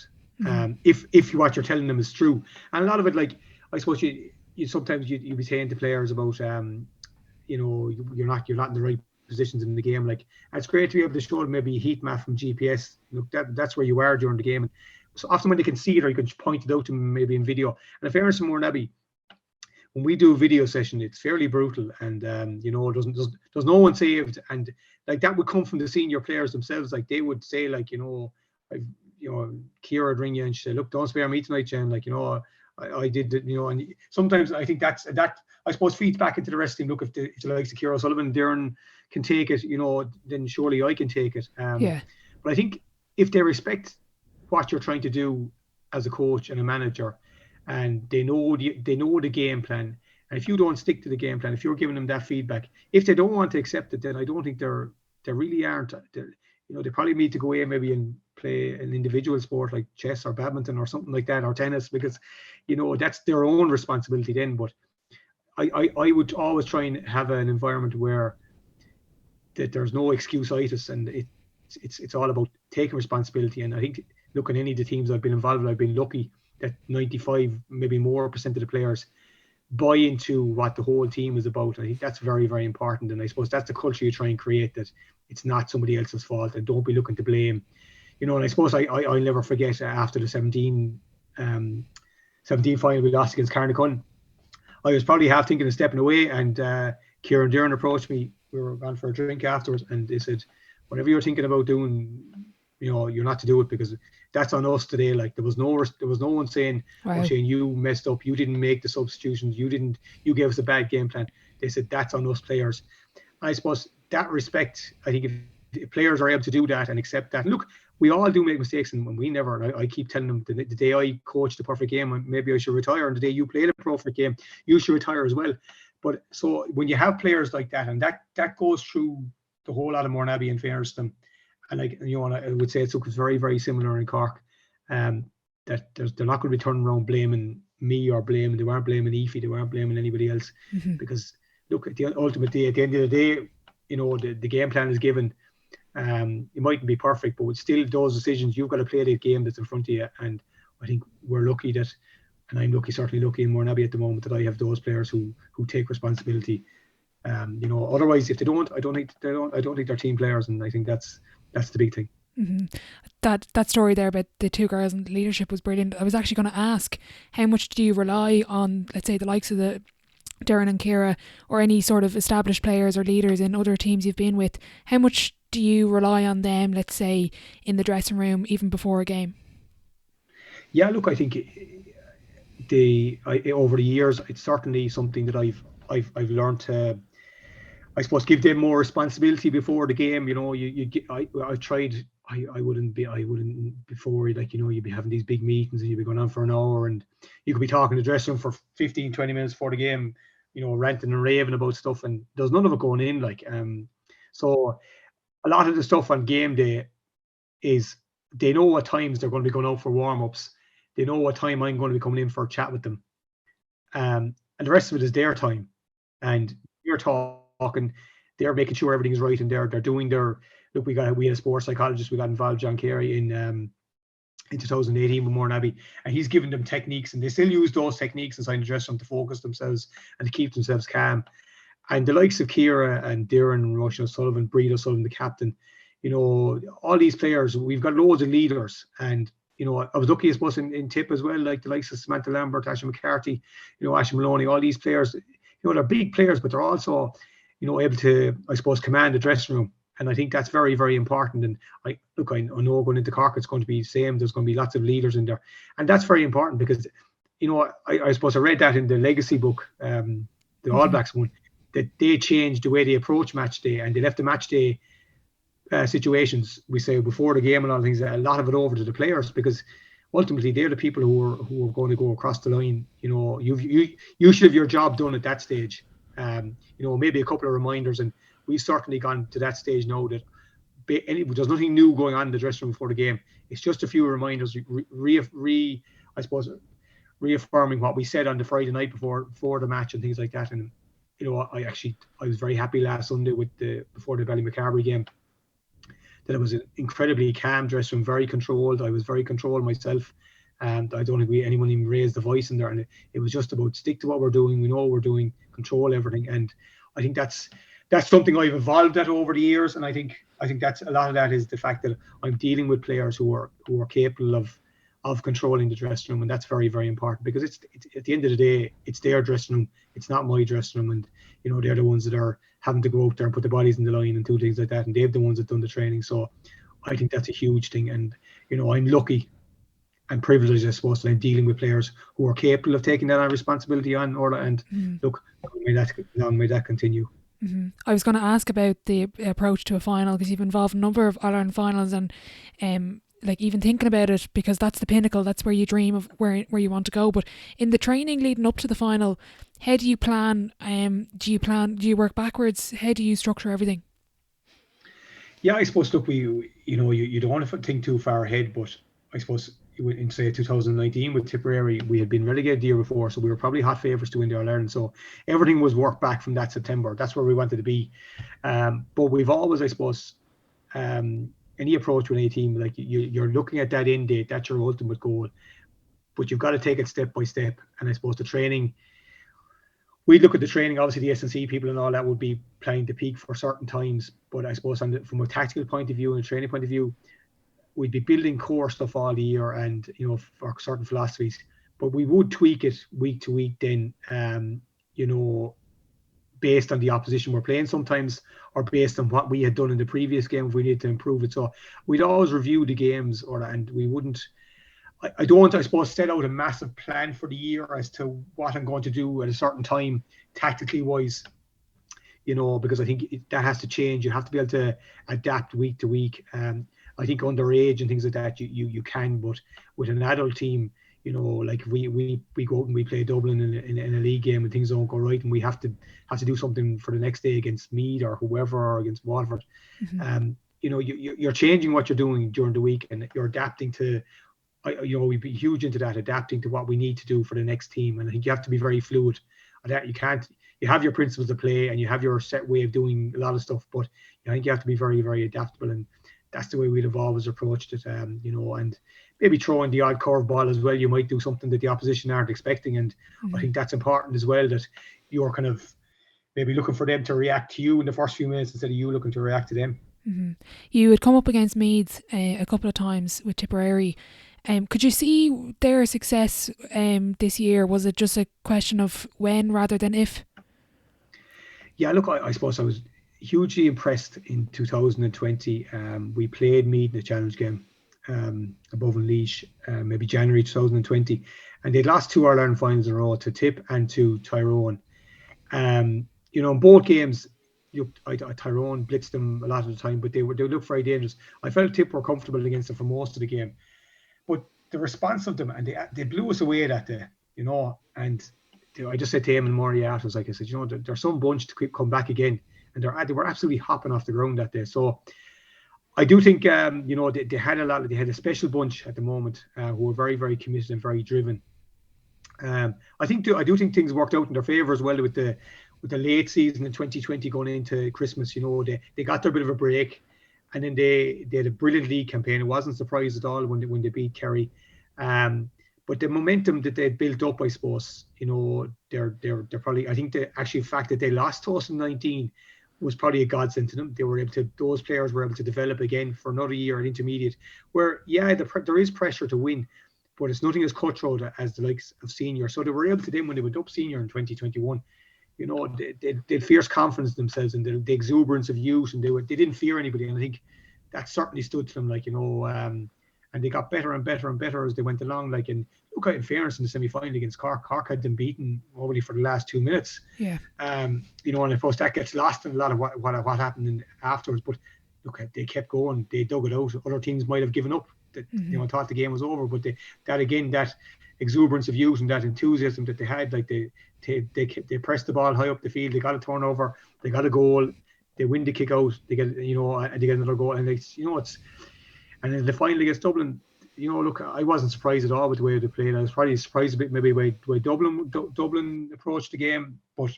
If what you're telling them is true, and a lot of it, like, I suppose you sometimes you be saying to players about you're not in the right positions in the game. Like, it's great to be able to show them maybe a heat map from GPS. Look, that's where you are during the game, and so often when they can see it, or you can point it out to them maybe in video. And if fairness to Mourneabbey, when we do a video session, it's fairly brutal, and there's no one saved, and like that would come from the senior players themselves. Like, they would say, like, Kira would ring you and she'd say, look, don't spare me tonight, Jen. Like, I did it, and sometimes I think that I suppose feeds back into the rest of the team. Look, if the likes of Kira O'Sullivan, Darren can take it, then surely I can take it. But I think if they respect what you're trying to do as a coach and a manager, and they know the game plan, and if you don't stick to the game plan, if you're giving them that feedback, if they don't want to accept it, then I don't think they really aren't. They probably need to go away maybe and play an individual sport like chess or badminton or something like that, or tennis, because that's their own responsibility then. But I would always try and have an environment where that there's no excuse-itis, and it's all about taking responsibility. And I think, look, in any of the teams I've been involved with, I've been lucky that 95 maybe more percent of the players buy into what the whole team is about. I think that's very, very important, and I suppose that's the culture you try and create, that it's not somebody else's fault, and don't be looking to blame. And I suppose I'll never forget after the 17 final we lost against Carnacon, I was probably half thinking of stepping away, and Kieran and Darren approached me. We were gone for a drink afterwards, and they said, whatever you're thinking about doing, you're not to do it, because that's on us today. Like, there was no one saying, wow, Shane, you messed up, you didn't make the substitutions, you gave us a bad game plan. They said that's on us players. I suppose that respect, I think if players are able to do that and accept that, and look, we all do make mistakes, and we never, and I keep telling them, the day I coached the perfect game, maybe I should retire, and the day you played a perfect game, you should retire as well. But so when you have players like that, and that goes through the whole lot of Mourneabbey, in fairness to them, and like, I would say it's very, very similar in Cork, that they're not going to be turning around blaming me, or they weren't blaming Aoife, they weren't blaming anybody else, because look, ultimately at the end of the day, the game plan is given. It mightn't be perfect, but still, those decisions, you've got to play the game that's in front of you. And I think we're lucky that, and I'm certainly lucky in Mourneabbey at the moment, that I have those players who take responsibility. Otherwise, if they don't, I don't think they're team players, and I think that's the big thing. That story there about the two girls and the leadership was brilliant. I was actually going to ask, how much do you rely on, let's say, the likes of the Darren and Ciara, or any sort of established players or leaders in other teams you've been with? How much do you rely on them, let's say, in the dressing room, even before a game? Yeah, look, I think over the years, it's certainly something that I've learned to, I suppose, give them more responsibility before the game. I wouldn't before, like, you'd be having these big meetings and you'd be going on for an hour and you could be talking to the dressing room for 15, 20 minutes before the game, ranting and raving about stuff, and there's none of it going in. So a lot of the stuff on game day is, they know what times they're going to be going out for warm-ups. They know what time I'm going to be coming in for a chat with them. And the rest of it is their time. And you're talking, they're making sure everything's right, and they're doing their, look, we had a sports psychologist, we got involved, John Carey, in 2018 with Moore Abbey, and he's given them techniques, and they still use those techniques inside the dressing room to focus themselves and to keep themselves calm. And the likes of Ciara and Darren and Roisin O'Sullivan, Breed O'Sullivan, the captain, all these players, we've got loads of leaders. And I was lucky, I suppose, in Tip as well, like the likes of Samantha Lambert, Ashley McCarthy, Ashley Maloney, all these players, they're big players, but they're also, able to, I suppose, command the dressing room. And I think that's very, very important. And I know going into Cork, it's going to be the same. There's going to be lots of leaders in there. And that's very important because, I suppose I read that in the legacy book, the All Blacks one, that they changed the way they approach match day, and they left the match day situations, we say, before the game and all things, a lot of it over to the players, because ultimately they're the people who are going to go across the line. You should have your job done at that stage. Maybe a couple of reminders, and we've certainly gone to that stage now that there's nothing new going on in the dressing room before the game. It's just a few reminders, I suppose, reaffirming what we said on the Friday night before the match and things like that. And I was very happy last Sunday before the Ballymacarbery game, that it was an incredibly calm dressing room, very controlled. I was very controlled myself, and I don't think anyone even raised the voice in there. And it was just about, stick to what we're doing. We know what we're doing, control everything. And I think that's something I've evolved at over the years. And I think that's a lot of that is the fact that I'm dealing with players who are capable of controlling the dressing room, and that's very, very important, because it's at the end of the day, it's their dressing room, it's not my dressing room, and they're the ones that are having to go out there and put the bodies in the line and do things like that, and they're the ones that done the training. So I think that's a huge thing, and I'm lucky and privileged, I suppose, that I'm dealing with players who are capable of taking that responsibility on, Orla, and look, may that continue. I was going to ask about the approach to a final, because you've been involved in a number of All-Ireland finals, and like, even thinking about it, because that's the pinnacle, that's where you dream of where you want to go. But in the training leading up to the final, how do you plan? Do you work backwards? How do you structure everything? Yeah, I suppose, look, you don't want to think too far ahead, but I suppose in, say, 2019 with Tipperary, we had been relegated the year before, so we were probably hot favourites to win the All-Ireland. So everything was worked back from that September. That's where we wanted to be. But we've always, I suppose, any approach with any team, like, you're looking at that end date, that's your ultimate goal, but you've got to take it step by step. And I suppose the training, we'd look at the training, obviously the S&C people and all that would be planning to peak for certain times, but I suppose from a tactical point of view and a training point of view, we'd be building core stuff all the year, and for certain philosophies, but we would tweak it week to week then, based on the opposition we're playing sometimes, or based on what we had done in the previous game if we need to improve it. So we'd always review the games, and we wouldn't, I don't, I suppose, set out a massive plan for the year as to what I'm going to do at a certain time tactically wise, because I think that has to change. You have to be able to adapt week to week. I think underage and things like that, you can, but with an adult team, like we go out and we play Dublin in a league game and things don't go right, and we have to do something for the next day against Meath or whoever, or against Waterford. You're changing what you're doing during the week, and you're adapting to, we'd be huge into that, adapting to what we need to do for the next team. And I think you have to be very fluid. That you have your principles of play and you have your set way of doing a lot of stuff, but I think you have to be very, very adaptable, and that's the way we'd have always approached it. And maybe throwing the odd curveball as well. You might do something that the opposition aren't expecting, and I think that's important as well, that you're kind of maybe looking for them to react to you in the first few minutes instead of you looking to react to them. You had come up against Meads a couple of times with Tipperary. Could you see their success this year? Was it just a question of when rather than if? Yeah, look, I suppose I was hugely impressed in 2020. We played Meath in the challenge game above in Laois, maybe January 2020, and they'd lost 2 All-Ireland finals in a row to Tip and to Tyrone. In both games, Tyrone blitzed them a lot of the time, but they looked very dangerous. I felt Tip were comfortable against them for most of the game, but the response of them, and they blew us away that day, and I just said to Eamon Ryan afterwards, like I said, there's some bunch to come back again, and they were absolutely hopping off the ground that day. So I do think they had they had a special bunch at the moment who were very, very committed and very driven. I do think things worked out in their favour as well with the late season in 2020 going into Christmas. They got their bit of a break, and then they had a brilliant league campaign. It wasn't a surprise at all when they beat Kerry. But the momentum that they built up, I suppose, they're probably. I think the fact that they lost to us in 19 was probably a godsend to them. Those players were able to develop again for another year at intermediate. Where there is pressure to win, but it's nothing as cutthroat as the likes of senior. So they were able to then when they went up senior in 2021. They had fierce confidence in themselves and the exuberance of youth, and they didn't fear anybody. And I think that certainly stood to them, and they got better and better and better as they went along. And look, in fairness, in the semi-final against Cork had them beaten only for the last 2 minutes. Yeah. And I suppose that gets lost in a lot of what happened afterwards. But look, they kept going. They dug it out. Other teams might have given up. Thought the game was over. But that exuberance of youth and that enthusiasm that they had, they pressed the ball high up the field. They got a turnover. They got a goal. They win the kick out. They get and they get another goal. And and in the final against Dublin, look, I wasn't surprised at all with the way they played. I was probably surprised a bit maybe the way Dublin approached the game. But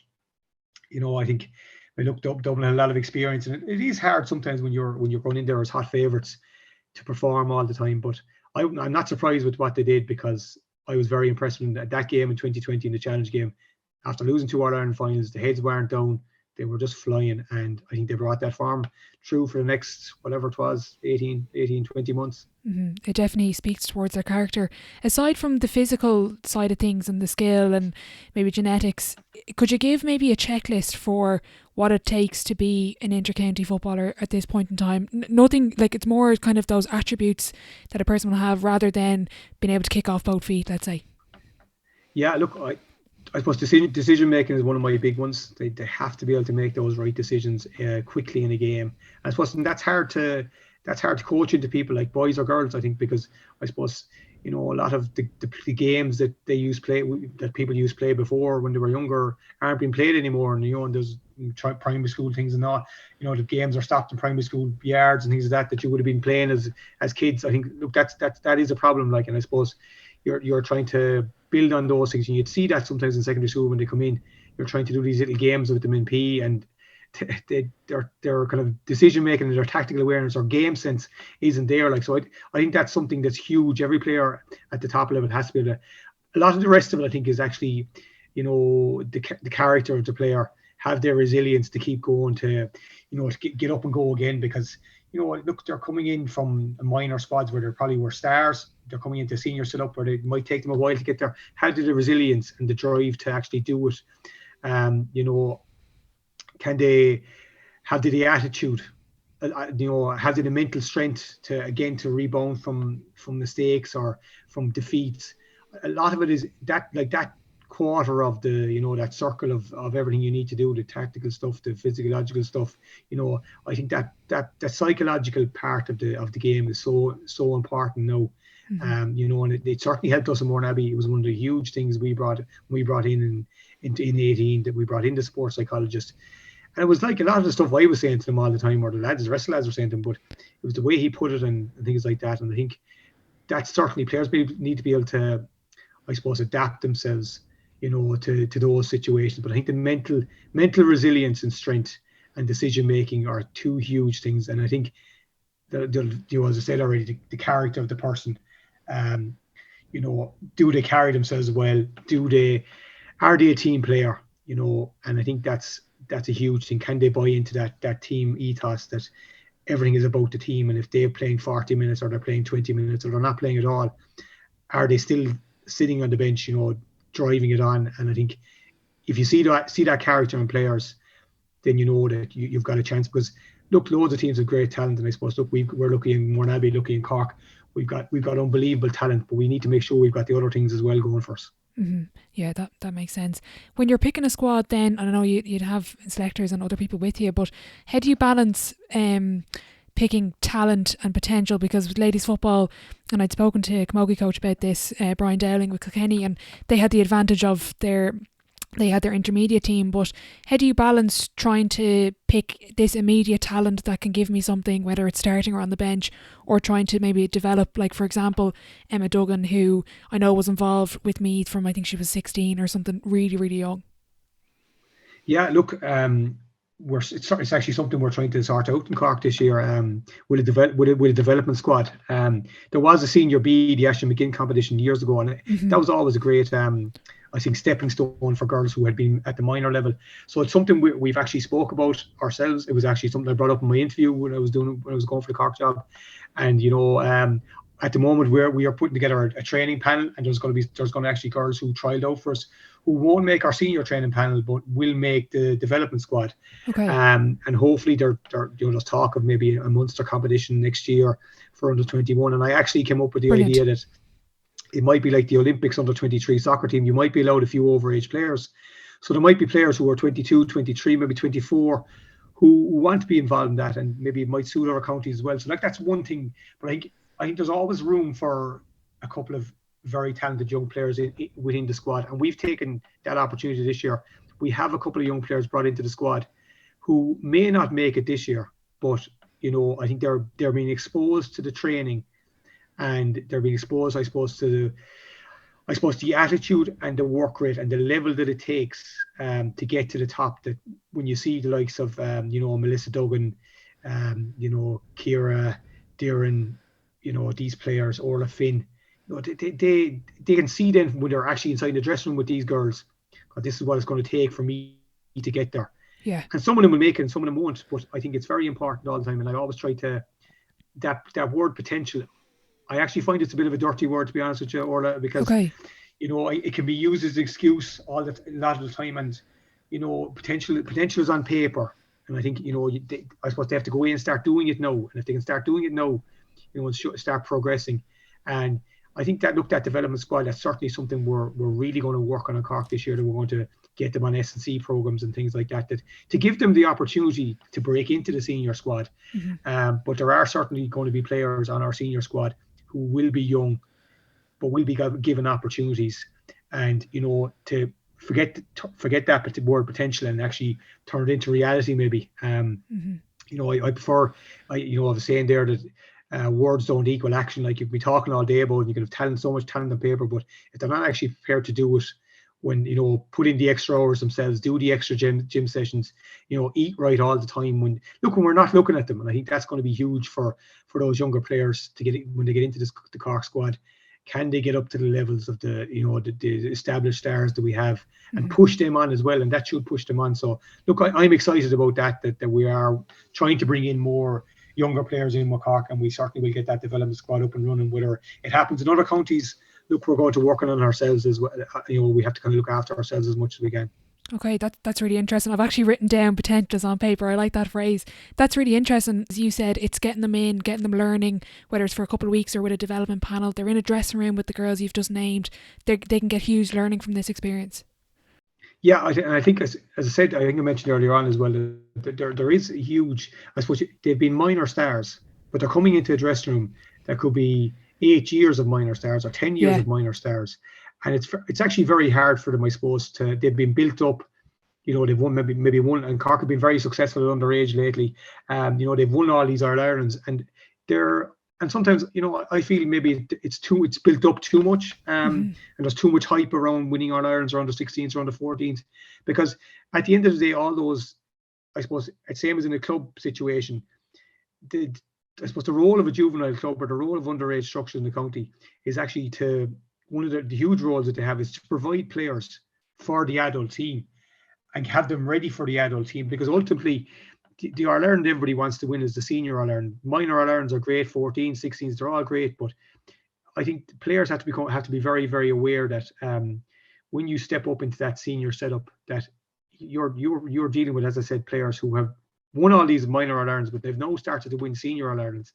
I think Dublin had a lot of experience, and it is hard sometimes when you're going in there as hot favourites to perform all the time. But I'm not surprised with what they did, because I was very impressed with that game in 2020 in the challenge game. After losing 2 All-Ireland finals, the heads weren't down. They were just flying, and I think they brought that form through for the next, whatever it was, 18, 20 months. It definitely speaks towards their character. Aside from the physical side of things and the skill and maybe genetics, could you give maybe a checklist for what it takes to be an inter-county footballer at this point in time? Nothing, it's more kind of those attributes that a person will have rather than being able to kick off both feet, let's say. Yeah, look, I suppose decision making is one of my big ones. They have to be able to make those right decisions quickly in a game. I suppose that's hard to coach into people like boys or girls, I think, because I suppose a lot of the games that people used to play before when they were younger aren't being played anymore, and there's primary school things and all. The games are stopped in primary school yards and things like that you would have been playing as kids. I think that is a problem. And I suppose you're trying to build on those things, and you'd see that sometimes in secondary school when they come in. You're trying to do these little games with them in PE, and their kind of decision making and their tactical awareness or game sense isn't there. So I think that's something that's huge. Every player at the top level has to be able to. A lot of the rest of it, I think, is actually the character of the player, have their resilience to keep going, to get up and go again, because look, they're coming in from minor squads where they probably were stars. They're coming into senior setup where it might take them a while to get there. Have the resilience and the drive to actually do it? Can they have the attitude? Have they the mental strength to rebound from mistakes or from defeats? A lot of it is that quarter of the that circle of everything you need to do, the tactical stuff, the physiological stuff. I think that psychological part of the game is so important now. Mm-hmm. And it certainly helped us in Mourne-Abbey. It was one of the huge things we brought in 18, that we brought in the sports psychologist. And it was a lot of the stuff I was saying to them all the time, or the rest of the lads were saying to them, but it was the way he put it and things like that. And I think that certainly players need to be able to, I suppose, adapt themselves, to those situations. But I think the mental resilience and strength and decision making are two huge things. And I think as I said already, the character of the person, do they carry themselves well? Are they a team player? And I think that's a huge thing. Can they buy into that team ethos that everything is about the team. And if they're playing 40 minutes or they're playing 20 minutes or they're not playing at all, are they still sitting on the bench, driving it on? And I think if you see that character in players, then you know that you've got a chance. Because look, loads of teams have great talent, and I suppose we're lucky in Mornabbie, lucky in Cork. We've got unbelievable talent, but we need to make sure we've got the other things as well going for us. Mm-hmm. Yeah, that makes sense. When you're picking a squad, then I don't know, you'd have selectors and other people with you, but how do you balance picking talent and potential? Because with ladies football, and I'd spoken to Camogie coach about this, Brian Dowling with Kilkenny, and they had the advantage of they had their intermediate team, but how do you balance trying to pick this immediate talent that can give me something, whether it's starting or on the bench, or trying to maybe develop, like for example Emma Duggan, who I know was involved with Meath from, I think she was 16 or something, really, really young. Yeah, look, it's actually something we're trying to sort out in Cork this year, with a development squad. There was a senior B, the Ashton McGinn competition years ago, and that was always a great I think stepping stone for girls who had been at the minor level. So it's something we've actually spoke about ourselves. It was actually something I brought up in my interview when I was going for the Cork job. And at the moment we are putting together a training panel, and there's going to actually girls who trialed out for us who won't make our senior training panel but will make the development squad. Okay. And hopefully there's talk of maybe a Munster competition next year for under 21. And I actually came up with the idea that it might be like the Olympics under 23 soccer team. You might be allowed a few overage players. So there might be players who are 22, 23, maybe 24 who want to be involved in that, and maybe it might suit other counties as well. So that's one thing. But I think there's always room for a couple of very talented young players within the squad. And we've taken that opportunity this year. We have a couple of young players brought into the squad who may not make it this year, but I think they're being exposed to the training, and they're being exposed, I suppose, to the attitude and the work rate and the level that it takes to get to the top. That when you see the likes of Melissa Duggan, Ciara, Darren, these players, Orla Finn, they can see then when they're actually inside the dressing room with these girls, this is what it's going to take for me to get there. Yeah. And some of them will make it and some of them won't. But I think it's very important all the time. And I always try to, that word potential, I actually find it's a bit of a dirty word, to be honest with you, Orla, because, it can be used as an excuse a lot of the time. And, potential is on paper. And I think, I suppose they have to go in and start doing it now. And if they can start doing it now, and start progressing. And I think that development squad, that's certainly something we're really going to work on in Cork this year, that we're going to get them on S&C programs and things like that to give them the opportunity to break into the senior squad. Mm-hmm. But there are certainly going to be players on our senior squad who will be young, but will be given opportunities. And, to forget that word potential and actually turn it into reality maybe. I prefer, I was saying there that words don't equal action. Like, you can be talking all day about it, you can have so much talent on paper, but if they're not actually prepared to do it, when put in the extra hours themselves, do the extra gym sessions, eat right all the time, when we're not looking at them. And I think that's going to be huge for those younger players to get when they get into the Cork squad. Can they get up to the levels of the established stars that we have, and push them on as well? And that should push them on. So I'm excited about that we are trying to bring in more younger players in Cork, and we certainly will get that development squad up and running. Whether it happens in other counties, we're going to work on ourselves as well. We have to kind of look after ourselves as much as we can. Okay, that's really interesting. I've actually written down potentials on paper. I like that phrase. That's really interesting. As you said, it's getting them in, getting them learning, whether it's for a couple of weeks or with a development panel. They're in a dressing room with the girls you've just named. They can get huge learning from this experience. Yeah, I think, as I said, I think I mentioned earlier on as well, that there is a huge, I suppose, they've been minor stars, but they're coming into a dressing room that could be 8 years of minor stars or 10 years of minor stars. And it's actually very hard for them, I suppose, they've been built up. They've won maybe one, and Cork have been very successful at underage lately. They've won all these All-Irelands, and sometimes, I feel maybe it's built up too much, and there's too much hype around winning All-Irelands or under 16s or under 14s, because at the end of the day, all those, I suppose, it's same as in a club situation, I suppose the role of a juvenile club or the role of underage structure in the county is actually one of the huge roles that they have is to provide players for the adult team and have them ready for the adult team, because ultimately the All-Ireland everybody wants to win is the senior All-Ireland. Minor All-Irelands are great, 14, 16s, they're all great, but I think the players have to be very, very aware that when you step up into that senior setup, that you're dealing with, as I said, players who have won all these minor All-Irelands, but they've now started to win senior All-Irelands.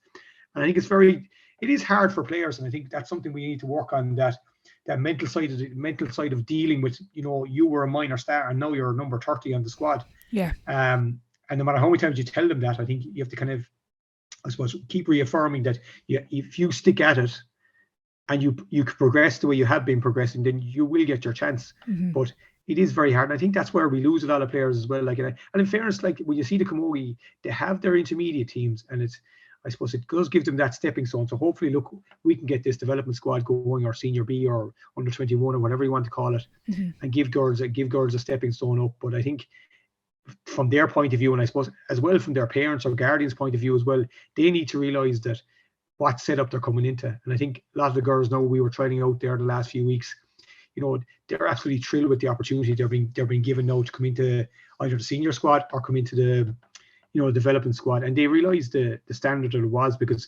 And I think it is hard for players, and I think that's something we need to work on, that mental side of dealing with, you were a minor star and now you're number 30 on the squad. Yeah. And no matter how many times you tell them that, I think you have to kind of, I suppose, keep reaffirming that if you stick at it and you can progress the way you have been progressing, then you will get your chance. Mm-hmm. But it is very hard. And I think that's where we lose a lot of players as well. Like, and in fairness, like when you see the Camogie, they have their intermediate teams, and I suppose it does give them that stepping stone. So hopefully, look, we can get this development squad going, or senior B, or under 21, or whatever you want to call it, mm-hmm. and give girls a stepping stone up. But I think from their point of view, and I suppose as well from their parents or guardians' point of view as well, they need to realise that what setup they're coming into. And I think a lot of the girls know, we were training out there the last few weeks, they're absolutely thrilled with the opportunity they're being given now to come into either the senior squad or come into the development squad. And they realised the standard that it was, because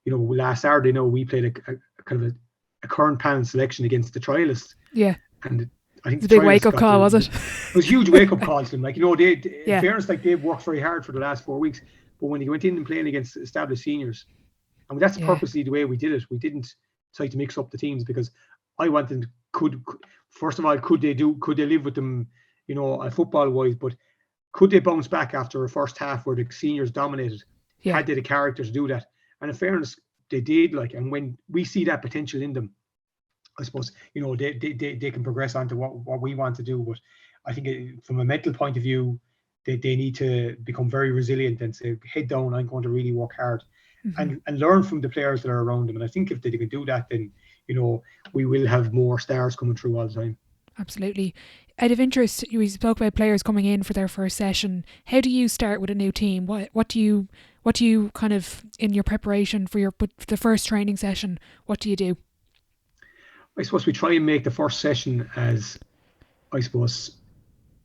last Saturday we played a kind of a current panel selection against the trialists. Yeah. And I think it's a big wake up call, was it? It was a huge wake up call to them. Like, in Yeah. fairness, like, they've worked very hard for the last 4 weeks, but when they went in and playing against established seniors, I mean, that's purposely the way we did it. We didn't try to mix up the teams, because I wanted, first of all, could they live with them, football wise, but could they bounce back after a first half where the seniors dominated? Yeah. Had they the character to do that? And in fairness, they did. Like, and when we see that potential in them, I suppose, they can progress on to what we want to do. But I think from a mental point of view, they need to become very resilient and say, head down, I'm going to really work hard. Mm-hmm. and learn from the players that are around them. And I think if they can do that, then, we will have more stars coming through all the time. Absolutely. Out of interest, we spoke about players coming in for their first session. How do you start with a new team? What do you kind of, in your preparation for the first training session, what do you do? I suppose we try and make the first session as, I suppose,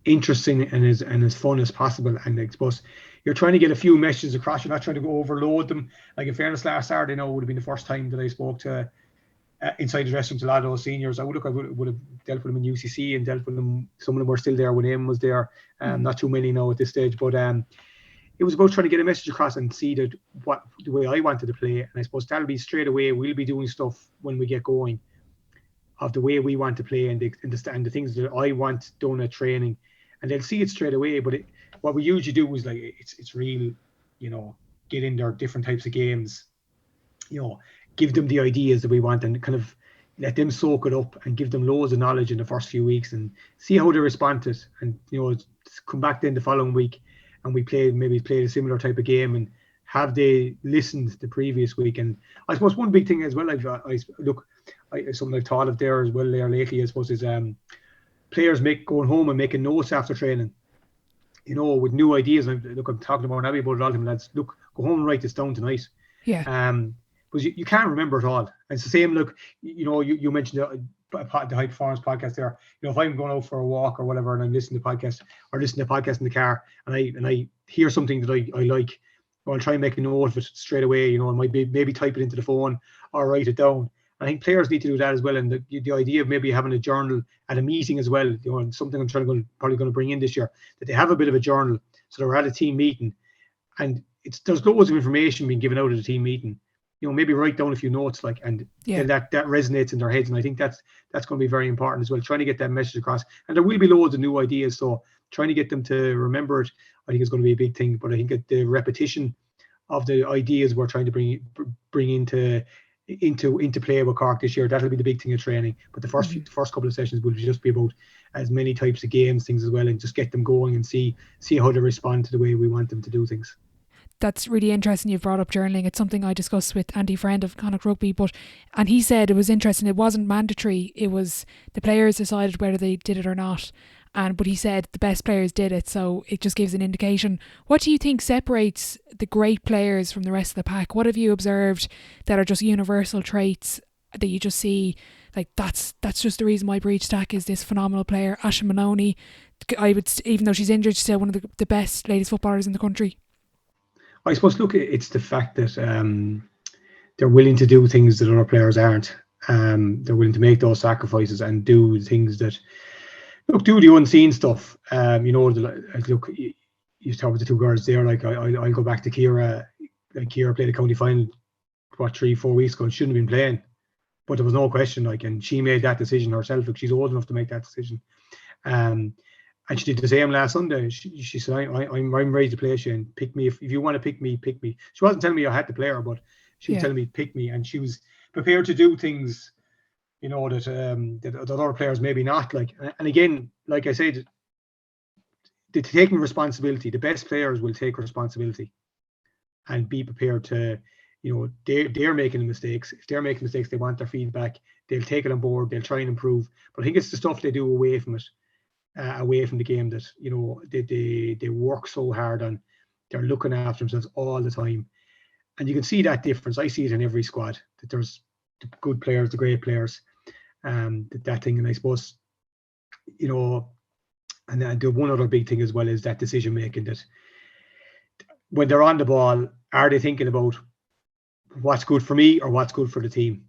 interesting and as fun as possible. And I suppose you're trying to get a few messages across. You're not trying to go overload them. Like, in fairness, last Saturday would have been the first time that I spoke to inside the dressing room to a lot of those seniors. I would have dealt with them in UCC and dealt with them. Some of them were still there when Eamon was there. Not too many now at this stage, but it was about trying to get a message across and see that the way I wanted to play. And I suppose that'll be straight away. We'll be doing stuff when we get going of the way we want to play and the things that I want done at training, and they'll see it straight away. But what we usually do is, like, it's real, get in there, different types of games, give them the ideas that we want, and kind of let them soak it up and give them loads of knowledge in the first few weeks and see how they respond to it. And, come back then the following week and we play a similar type of game, and have they listened the previous week. And I suppose one big thing as well, something I've thought of there as well there lately, I suppose, is players going home and making notes after training, with new ideas. And I'm talking about Abby about it all the time, lads. Look, go home and write this down tonight. Yeah. Because you can't remember it all. And it's the same. Look, you mentioned the High Performance podcast there. If I'm going out for a walk or whatever, and I'm listening to podcasts in the car, and I hear something that I like, I'll try and make a note of it straight away. I might maybe type it into the phone or write it down. I think players need to do that as well. And the idea of maybe having a journal at a meeting as well, and something I'm probably going to bring in this year, that they have a bit of a journal. So they're at a team meeting, and there's loads of information being given out at a team meeting. Maybe write down a few notes, and that resonates in their heads. And I think that's going to be very important as well, trying to get that message across. And there will be loads of new ideas, so trying to get them to remember it, I think, is going to be a big thing. But I think that the repetition of the ideas we're trying to bring into play with Cork this year, that'll be the big thing of training. But the first couple of sessions will just be about as many types of games, things as well, and just get them going and see how they respond to the way we want them to do things. That's really interesting you've brought up journaling. It's something I discussed with Andy Friend of Connacht Rugby, and he said it was interesting. It wasn't mandatory. It was the players decided whether they did it or not. But he said the best players did it, so it just gives an indication. What do you think separates the great players from the rest of the pack? What have you observed that are just universal traits that you just see, like that's just the reason why Breach Stack is this phenomenal player? Asha Maloney, even though she's injured, she's still one of the best ladies footballers in the country. I suppose, look, it's the fact that they're willing to do things that other players aren't. They're willing to make those sacrifices and do things that, look, do the unseen stuff. Look, you talk with the two girls there. Like I'll go back to Kira. Like Kira played the county final, 3-4 weeks ago, and shouldn't have been playing, but there was no question. Like, and she made that decision herself. Look, she's old enough to make that decision. And she did the same last Sunday. She said, I'm ready to play, Shane. Pick me. If you want to pick me, pick me. She wasn't telling me I had to play her, but she was telling me, pick me. And she was prepared to do things, that other players maybe not. Like, and again, like I said, the taking responsibility, the best players will take responsibility and be prepared to, they're making mistakes. If they're making mistakes, they want their feedback. They'll take it on board. They'll try and improve. But I think it's the stuff they do away from it. Away from the game that they work so hard on. They're looking after themselves all the time, and you can see that difference. I see it in every squad, that there's the good players, the great players, that thing. And I suppose, and the one other big thing as well is that decision making, that when they're on the ball, are they thinking about what's good for me or what's good for the team?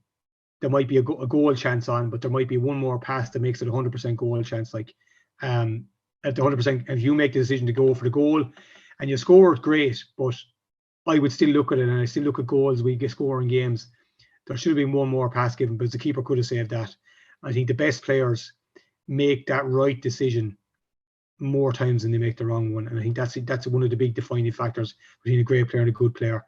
There might be a goal chance on, but there might be one more pass that makes it 100% goal chance. Like, at the 100%, if you make the decision to go for the goal and you score, great. But I would still look at it, and I still look at goals we get scoring games. There should have been one more pass given, because the keeper could have saved that. I think the best players make that right decision more times than they make the wrong one, and I think that's one of the big defining factors between a great player and a good player.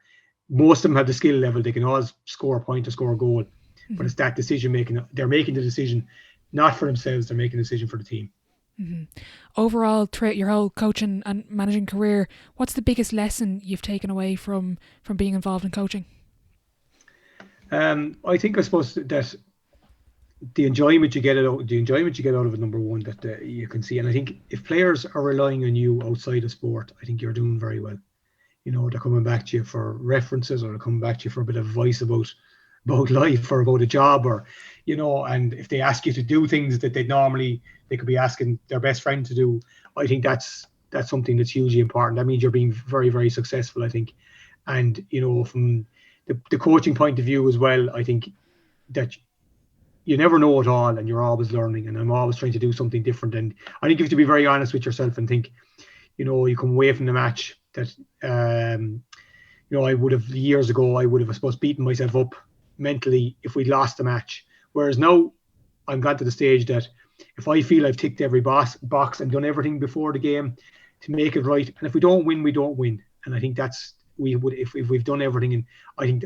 Most of them have the skill level; they can always score a point or score a goal, but it's that decision making. They're making the decision not for themselves; they're making a decision for the team. Mm-hmm. Overall, throughout your whole coaching and managing career, what's the biggest lesson you've taken away from being involved in coaching? I suppose that the enjoyment you get out of it, number one, that you can see. And I think if players are relying on you outside of sport, I think you're doing very well. They're coming back to you for references, or they're coming back to you for a bit of advice about life or about a job, or and if they ask you to do things that they could be asking their best friend to do, I think that's something that's hugely important. That means you're being very, very successful, I think. And from the coaching point of view as well, I think that you never know it all, and you're always learning, and I'm always trying to do something different. And I think you have to be very honest with yourself and think, you come away from the match that I would have, years ago, I suppose, beaten myself up mentally if we'd lost the match. Whereas now I'm got to the stage that if I feel I've ticked every box and done everything before the game to make it right, and if we don't win, we don't win. And I think that's, we would, if we've done everything. And I think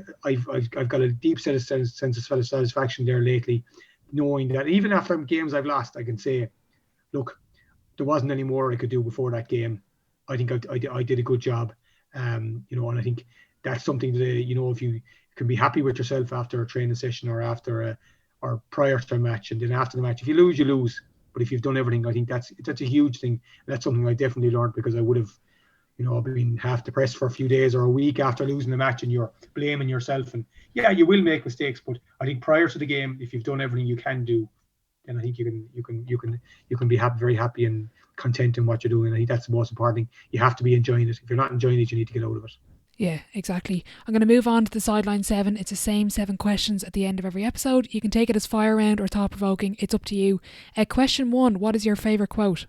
I've got a deep sense of satisfaction there lately, knowing that even after games I've lost, I can say, look, there wasn't any more I could do before that game. I think I did a good job. And I think that's something that, if you can be happy with yourself after a training session or after or prior to a match, and then after the match, if you lose, you lose. But if you've done everything, I think that's a huge thing. That's something I definitely learned, because I would have, been half depressed for a few days or a week after losing the match, and you're blaming yourself. And yeah, you will make mistakes, but I think prior to the game, if you've done everything you can do, then I think you can be happy, very happy and content in what you're doing. I think that's the most important thing. You have to be enjoying it. If you're not enjoying it, you need to get out of it. Yeah, exactly. I'm going to move on to the sideline 7. It's the same 7 questions at the end of every episode. You can take it as fire round or thought provoking. It's up to you. Question 1: what is your favourite quote?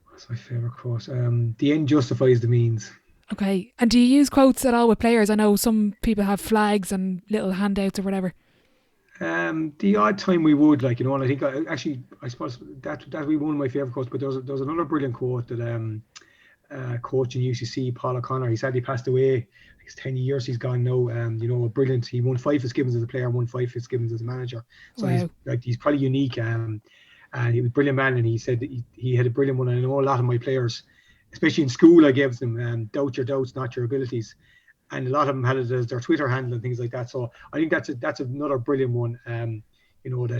What's my favourite quote? The end justifies the means. Okay. And do you use quotes at all with players? I know some people have flags and little handouts or whatever. The odd time we would, and I think I suppose that would be one of my favourite quotes. But there was another brilliant quote that coach in UCC, Paul O'Connor, he sadly passed away. It's 10 years he's gone now. Brilliant. He won 5 Fitzgibbons as a player, won 5 Fitzgibbons as a manager. So wow. He's probably unique. And he was a brilliant man. And he said that he had a brilliant one. And I know a lot of my players, especially in school, I gave them doubt your doubts, not your abilities. And a lot of them had it as their Twitter handle and things like that. So I think that's another brilliant one. That would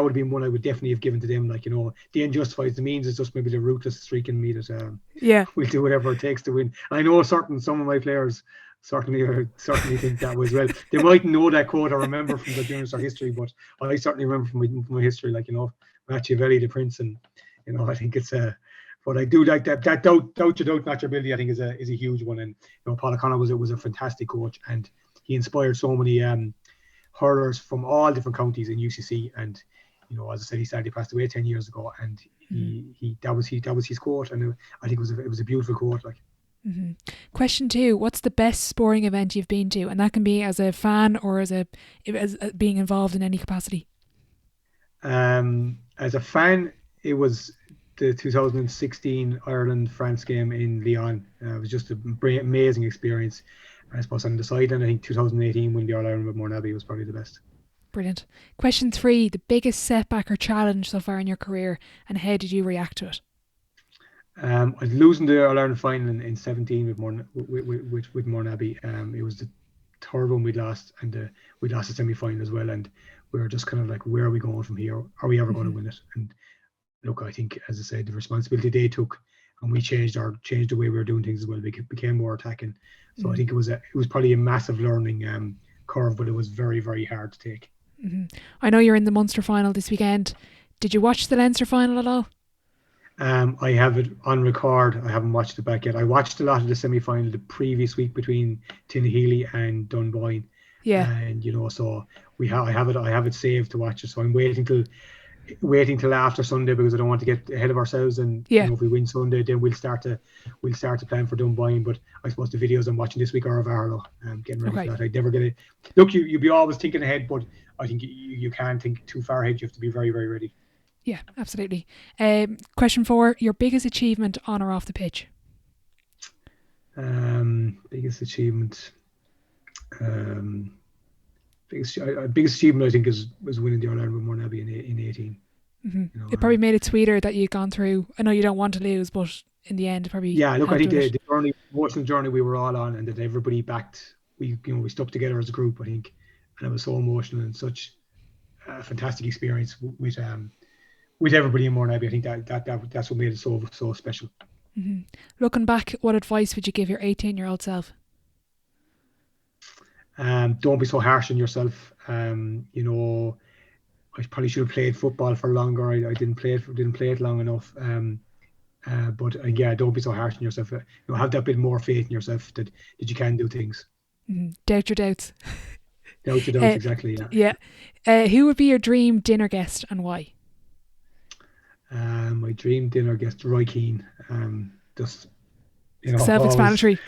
have been one I would definitely have given to them. The end justifies the means is just maybe the ruthless streak in me that we'll do whatever it takes to win. And I know some of my players certainly think that as well. They mightn't know that quote or remember from the junior history, but I certainly remember from my history. Machiavelli, the Prince, and I think it's But I do like that doubt your doubt not your ability, I think is a huge one. And Paul O'Connor was a fantastic coach, and he inspired so many hurlers from all different counties in UCC. And as I said, he sadly passed away 10 years ago, and that was his quote, and I think it was a beautiful quote. Like. Mm-hmm. Question 2: what's the best sporting event you've been to, and that can be as a fan or as being involved in any capacity? As a fan, it was the 2016 Ireland-France game in Lyon. It was just an amazing experience. I suppose on the sideline, I think 2018 when the All-Ireland with Mourne was probably the best. Brilliant. Question 3: the biggest setback or challenge so far in your career, and how did you react to it? I was losing the All-Ireland final in 17 with Mourne Abbey. It was the third one we'd lost, and we lost the semi-final as well, and we were just kind of like, where are we going from here? Are we ever going to win it? And look, I think, as I said, the responsibility they took, and we changed the way we were doing things as well. We became more attacking. So I think it was probably a massive learning curve, but it was very, very hard to take. Mm-hmm. I know you're in the Munster final this weekend. Did you watch the Leinster final at all? I have it on record. I haven't watched it back yet. I watched a lot of the semi-final the previous week between Tinahely and Dunboyne. Yeah. And so I have it saved to watch it. So I'm waiting till after Sunday, because I don't want to get ahead of ourselves. And if we win Sunday, then we'll start to plan for Dunboyne. But I suppose the videos I'm watching this week are of Arlo. Getting ready for that. I'd never get it. Look, you'll be always thinking ahead, but I think you can't think too far ahead. You have to be very, very ready. Yeah, absolutely. Question 4: your biggest achievement on or off the pitch? Biggest achievement. Biggest achievement I think was winning the All-Ireland with Mourne Abbey in 18. Mm-hmm. It probably made it sweeter that you'd gone through. I know you don't want to lose, but in the end, it probably. Yeah, look, I think the emotional journey we were all on, and that everybody backed. We stuck together as a group, I think, and it was so emotional and such a fantastic experience with everybody in Mourne Abbey. I think that's what made it so special. Mm-hmm. Looking back, what advice would you give your 18-year-old self? Don't be so harsh on yourself. I probably should have played football for longer. I didn't play it long enough. But don't be so harsh on yourself. Have that bit more faith in yourself that you can do things. Mm-hmm. Doubt your doubts. Doubt your doubts, exactly. Yeah. Who would be your dream dinner guest and why? My dream dinner guest, Roy Keane. Just self-explanatory.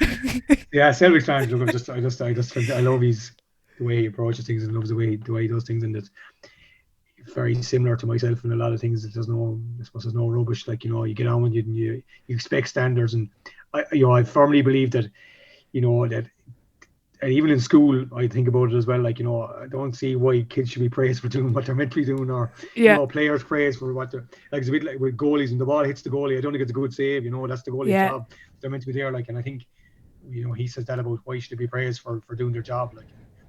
Yeah, self-explanatory. Look, I love the way he approaches things, and loves the way he does things, and it's very similar to myself in a lot of things. There's no rubbish. Like you get on with it, and you expect standards, and I firmly believe that that. And even in school, I think about it as well. Like, I don't see why kids should be praised for doing what they're meant to be doing, or players praised for what they're like. It's a bit like with goalies, and the ball hits the goalie. I don't think it's a good save. That's the goalie's job. They're meant to be there. Like, and I think, he says that about why should they be praised for doing their job.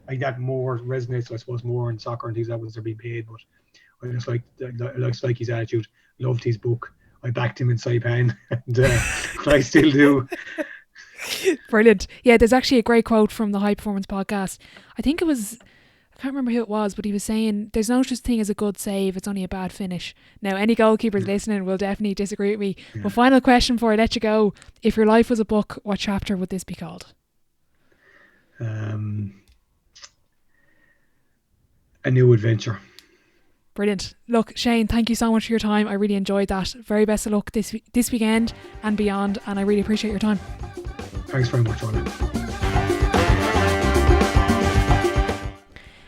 Like that more resonates, I suppose, more in soccer and things that they're being paid. But I just like his attitude. Loved his book. I backed him in Saipan, and I still do. Brilliant. Yeah, there's actually a great quote from the High Performance podcast. I think it was, I can't remember who it was, but he was saying there's no such thing as a good save, it's only a bad finish. Now, any goalkeepers listening will definitely disagree with me. But final question before I let you go: if your life was a book, what chapter would this be called? A new adventure. Brilliant. Look, Shane, thank you so much for your time. I really enjoyed that. Very best of luck this weekend and beyond, and I really appreciate your time. Thanks very much, Ronayne.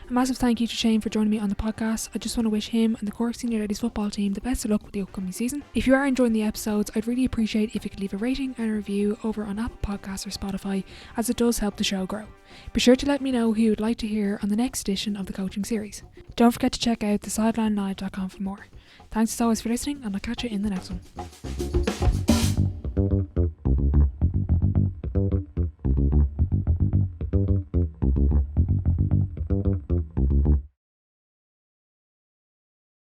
A massive thank you to Shane for joining me on the podcast. I just want to wish him and the Cork Senior Ladies football team the best of luck with the upcoming season. If you are enjoying the episodes, I'd really appreciate if you could leave a rating and a review over on Apple Podcasts or Spotify, as it does help the show grow. Be sure to let me know who you would like to hear on the next edition of the coaching series. Don't forget to check out thesidelinelive.com for more. Thanks as always for listening, and I'll catch you in the next one.